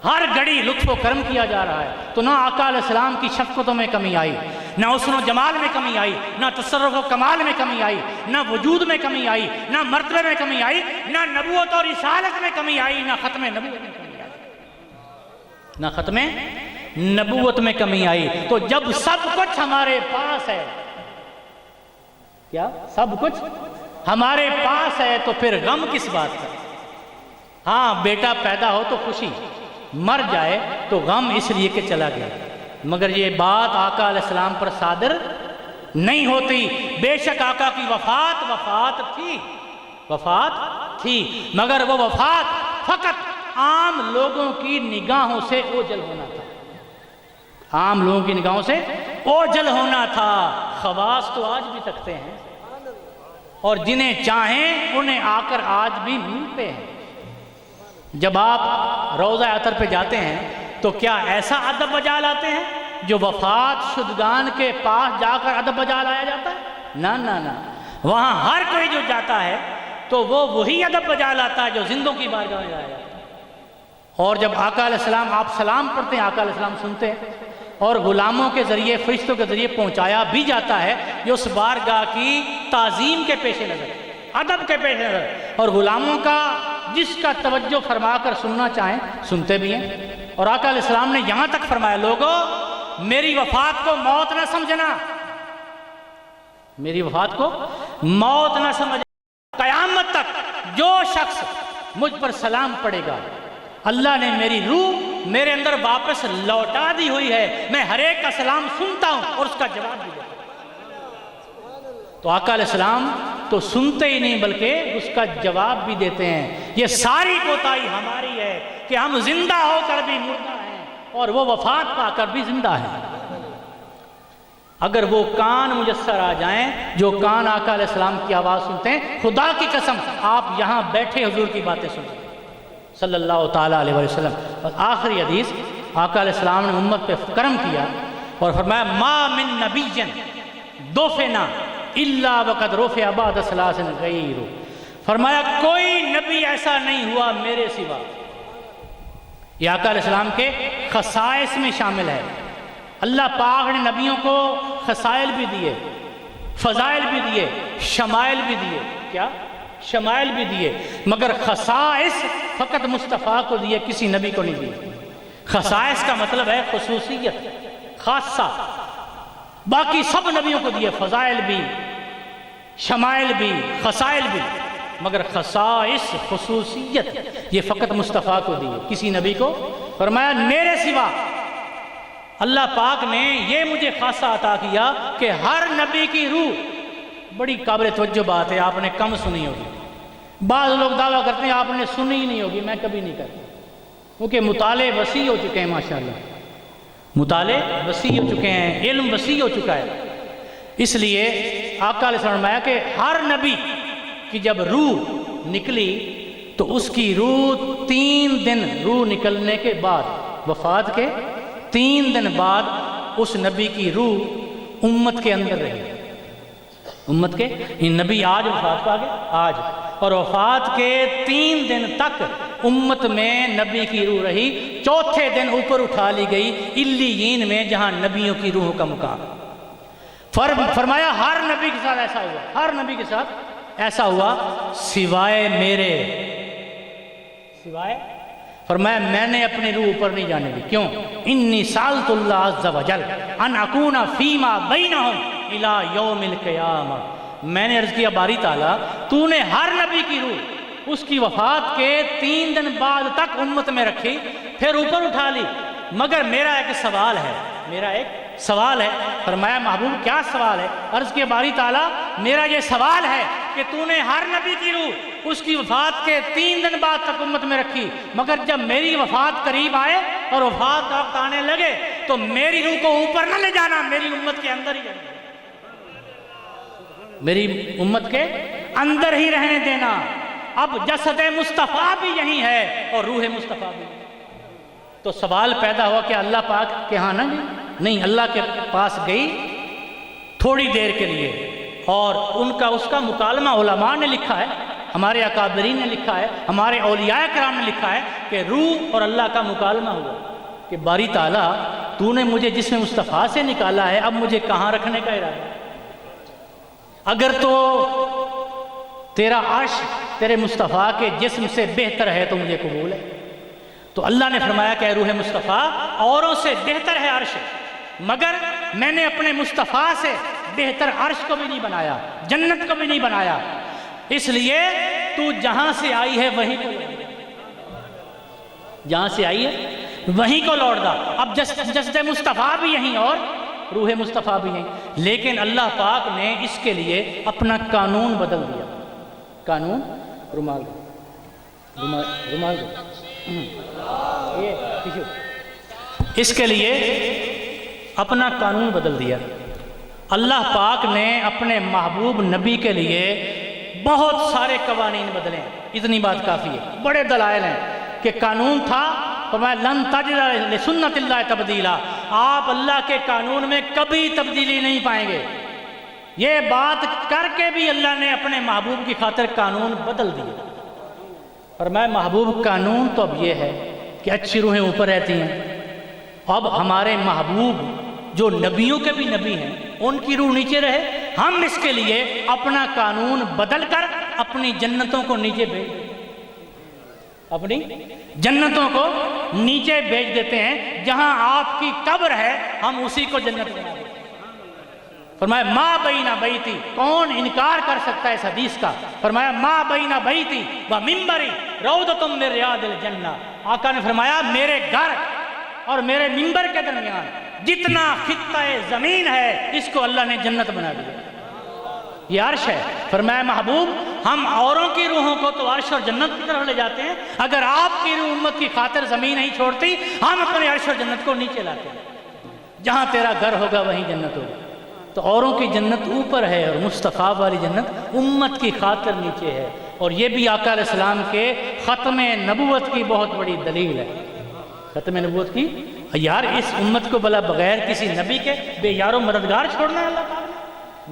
ہر گھڑی لطف و کرم کیا جا رہا ہے۔ تو نہ آقا علیہ السلام کی شفقتوں میں کمی آئی، نہ حسن و جمال میں کمی آئی، نہ تصرف و کمال میں کمی آئی، نہ وجود میں کمی آئی، نہ مرتبے میں کمی آئی، نہ نبوت اور رسالت میں کمی آئی، نہ ختم نبوت میں کمی آئی، نہ ختم نبوت میں کمی آئی۔ تو جب سب کچھ ہمارے پاس ہے، کیا سب کچھ ہمارے پاس ہے تو پھر غم کس بات کا؟ ہاں بیٹا پیدا ہو تو خوشی، مر جائے تو غم اس لیے کہ چلا گیا، مگر یہ بات آقا علیہ السلام پر صادر نہیں ہوتی۔ بے شک آقا کی وفات تھی مگر وہ وفات فقط عام لوگوں کی نگاہوں سے اوجل ہونا تھا، عام لوگوں کی نگاہوں سے اوجل ہونا تھا۔ خواص تو آج بھی تکتے ہیں اور جنہیں چاہیں انہیں آ کر آج بھی ملتے ہیں، جب آپ روضہ عطر پہ جاتے ہیں تو کیا ایسا ادب بجا لاتے ہیں جو وفات شدگان کے پاس جا کر ادب بجا لایا جاتا ہے؟ نہ نہ نہ، وہاں ہر کوئی جو جاتا ہے تو وہ وہی ادب بجا لاتا ہے جو زندوں کی بارگاہ میں جایا جاتا ہے۔ اور جب آقا علیہ السلام آپ سلام پڑھتے ہیں، آقا علیہ السلام سنتے ہیں، اور غلاموں کے ذریعے، فرشتوں کے ذریعے پہنچایا بھی جاتا ہے یہ اس بارگاہ کی تعظیم کے پیش نظر، ادب کے پیش نظر، اور غلاموں کا جس کا توجہ فرما کر سننا چاہیں سنتے بھی ہیں۔ اور آقا علیہ السلام نے یہاں تک فرمایا، لوگوں میری وفات کو موت نہ سمجھنا، میری وفات کو موت نہ سمجھنا، قیامت تک جو شخص مجھ پر سلام پڑے گا اللہ نے میری روح میرے اندر واپس لوٹا دی ہوئی ہے، میں ہر ایک کا سلام سنتا ہوں اور اس کا جواب بھی دیتا ہوں۔ تو آقا علیہ السلام تو سنتے ہی نہیں بلکہ اس کا جواب بھی دیتے ہیں۔ یہ ساری کوتاہی ہماری ہے کہ ہم زندہ ہو کر بھی مردہ ہیں اور وہ وفات پا کر بھی زندہ ہیں۔ اگر وہ کان میسر آ جائیں جو کان آقا علیہ السلام کی آواز سنتے ہیں، خدا کی قسم آپ یہاں بیٹھے حضور کی باتیں سنتے ہیں صلی اللہ تعالیٰ علیہ وسلم۔ اور آخری حدیث، آقا علیہ السلام نے امت پہ کرم کیا اور فرمایا، ما من نبی دفنا الا وقد رفع بعد ثلاث غیر، فرمایا کوئی نبی ایسا نہیں ہوا میرے سوا۔ یہ آقا علیہ السلام کے خصائص میں شامل ہے۔ اللہ پاک نے نبیوں کو خصائل بھی دیے، فضائل بھی دیے، شمائل بھی دیے، کیا شمائل بھی دیے، مگر خصائص فقط مصطفیٰ کو دیے، کسی نبی کو نہیں دیے۔ خصائص کا مطلب ہے خصوصیت، خاصہ، باقی سب نبیوں کو دیے، فضائل بھی، شمائل بھی، خصائل بھی، مگر خصائص، خصوصیت، یہ فقط مصطفیٰ کو دیے، کسی نبی کو۔ فرمایا میرے سوا اللہ پاک نے یہ مجھے خاصہ عطا کیا کہ ہر نبی کی روح، بڑی قابل توجہ بات ہے، آپ نے کم سنی ہوگی، بعض لوگ دعویٰ کرتے ہیں آپ نے سنی ہی نہیں ہوگی، میں کبھی نہیں کرتا، کیونکہ مطالعے وسیع ہو چکے ہیں، ماشاءاللہ مطالعے وسیع ہو چکے ہیں، علم وسیع ہو چکا ہے۔ اس لیے آقا علیہ السلام نے فرمایا کہ ہر نبی کی جب روح نکلی تو اس کی روح 3 دن، روح نکلنے کے بعد، وفات کے 3 دن بعد اس نبی کی روح امت کے اندر رہی، امت کے، نبی آج وفات پا گئے آج، اور وفات کے 3 دن تک امت میں نبی کی روح رہی، چوتھے دن اوپر اٹھا لی گئی علیین میں جہاں نبیوں کی روح کا مقام۔ فرمایا ہر نبی کے ساتھ ایسا ہوا، ہر نبی کے ساتھ ایسا ہوا سوائے میرے، سوائے، فرمایا میں نے اپنی روح اوپر نہیں جانے دی، کیوں؟ انی سالت اللہ عز وجل ان اکون فیما بینہم الی یوم القیامہ، میں نے عرض کیا باری تعالیٰ تو نے ہر نبی کی روح اس کی وفات کے 3 دن بعد تک امت میں رکھی، پھر اوپر اٹھا لی، مگر میرا ایک سوال ہے، میرا ایک سوال ہے۔ فرمایا محبوب کیا سوال ہے؟ عرض کیا باری تعالیٰ میرا یہ سوال ہے کہ تو نے ہر نبی کی روح اس کی وفات کے 3 دن بعد تک امت میں رکھی، مگر جب میری وفات قریب آئے اور وفات وقت آنے لگے تو میری روح کو اوپر نہ لے جانا، میری امت کے اندر ہی رہنا، میری امت کے اندر ہی رہنے دینا۔ اب جسد مصطفیٰ بھی یہی ہے اور روح مصطفیٰ بھی، تو سوال پیدا ہوا کہ اللہ پاک کے ہاں نہیں، اللہ کے پاس گئی تھوڑی دیر کے لیے، اور اس کا مکالمہ علماء نے لکھا ہے، ہمارے اکابرین نے لکھا ہے، ہمارے اولیاء کرام نے لکھا ہے کہ روح اور اللہ کا مکالمہ ہوا کہ باری تعالیٰ تو نے مجھے جسم مصطفیٰ سے نکالا ہے، اب مجھے کہاں رکھنے کا ارادہ ہے؟ اگر تو تیرا عرش تیرے مصطفیٰ کے جسم سے بہتر ہے تو مجھے قبول ہے۔ تو اللہ نے فرمایا کہ اے روح مصطفیٰ اوروں سے بہتر ہے عرش، مگر میں نے اپنے مصطفیٰ سے بہتر عرش کو بھی نہیں بنایا، جنت کو بھی نہیں بنایا، اس لیے تو جہاں سے آئی ہے وہیں کو لوٹ دا، جہاں سے آئی ہے وہیں کو لوٹ دا۔ اب جسد مصطفیٰ بھی یہیں اور روح مصطفیٰ بھی یہیں، لیکن اللہ پاک نے اس کے لیے اپنا قانون بدل دیا، قانون، رومال دو، یہ ٹیشو، اس کے لیے اپنا قانون بدل دیا۔ اللہ پاک نے اپنے محبوب نبی کے لیے بہت سارے قوانین بدلے ہیں، اتنی بات کافی ہے، بڑے دلائل ہیں کہ قانون تھا، فرمایا لن تجد لسنت اللہ تبدیلا، آپ اللہ کے قانون میں کبھی تبدیلی نہیں پائیں گے۔ یہ بات کر کے بھی اللہ نے اپنے محبوب کی خاطر قانون بدل دیا۔ فرمایا محبوب قانون تو اب یہ ہے کہ اچھی روحیں اوپر رہتی ہیں، اب ہمارے محبوب جو نبیوں کے بھی نبی ہیں ان کی روح نیچے رہے، ہم اس کے لیے اپنا قانون بدل کر اپنی جنتوں کو نیچے بھیج دیتے ہیں، اپنی جنتوں کو نیچے بھیج دیتے ہیں، جہاں آپ کی قبر ہے ہم اسی کو جنت بنا دیتے ہیں۔ فرمایا ما بین بیتی، کون انکار کر سکتا ہے اس حدیث کا؟ فرمایا ما بین بیتی و منبری روضۃ من ریاض الجنہ، آقا نے فرمایا میرے گھر اور میرے منبر کے درمیان جتنا خطہ زمین ہے اس کو اللہ نے جنت بنا دیا، یہ عرش ہے۔ فرمایا محبوب ہم اوروں کی روحوں کو تو عرش اور جنت کی طرف لے جاتے ہیں، اگر آپ کی روح امت کی خاطر زمین نہیں چھوڑتی ہم اپنے عرش اور جنت کو نیچے لاتے ہیں، جہاں تیرا گھر ہوگا وہیں جنت ہوگا۔ تو اوروں کی جنت اوپر ہے اور مصطفیٰ والی جنت امت کی خاطر نیچے ہے، اور یہ بھی آقا علیہ السلام کے ختم نبوت کی بہت بڑی دلیل ہے۔ ختم نبوت کی، یار اس امت کو بلا بغیر کسی نبی کے بے یار و مددگار چھوڑنا ہے اللہ تعالیٰ؟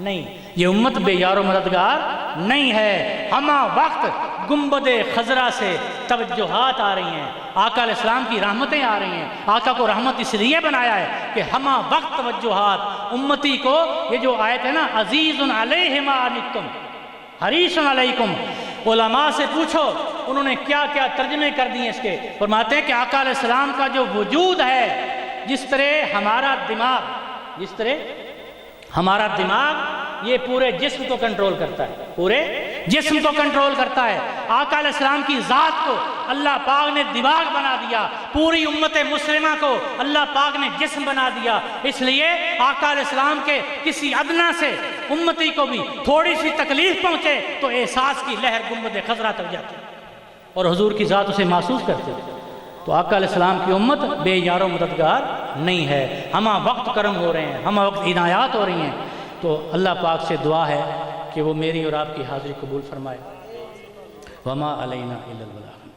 نہیں، یہ امت بے یار و مددگار نہیں ہے۔ ہمہ وقت گنبد خضرا سے توجہات آ رہی ہیں، آقا علیہ السلام کی رحمتیں آ رہی ہیں، آقا کو رحمت اس لیے بنایا ہے کہ ہمہ وقت توجہات امتی کو، یہ جو آیت ہے نا عزیز علیہ ما عنتم حریص علیکم، علماء سے پوچھو انہوں نے کیا کیا ترجمے کر دیے اس کے۔ فرماتے ہیں کہ آقا علیہ السلام کا جو وجود ہے، جس طرح ہمارا دماغ یہ پورے جسم کو کنٹرول کرتا ہے، پورے جسم کو کنٹرول کرتا ہے، آقا علیہ السلام کی ذات کو اللہ پاک نے دماغ بنا دیا، پوری امت مسلمہ کو اللہ پاک نے جسم بنا دیا۔ اس لیے آقا علیہ السلام کے کسی ادنا سے امتی کو بھی تھوڑی سی تکلیف پہنچے تو احساس کی لہر گنبد خضرا تک جاتی اور حضور کی ذات اسے محسوس کرتے۔ تو آقا علیہ السلام کی امت بے یار و مددگار نہیں ہے، ہمہ وقت کرم ہو رہے ہیں، ہمہ وقت عنایات ہو رہی ہیں۔ تو اللہ پاک سے دعا ہے کہ وہ میری اور آپ کی حاضری قبول فرمائے۔ وما علینا الا البلاغ۔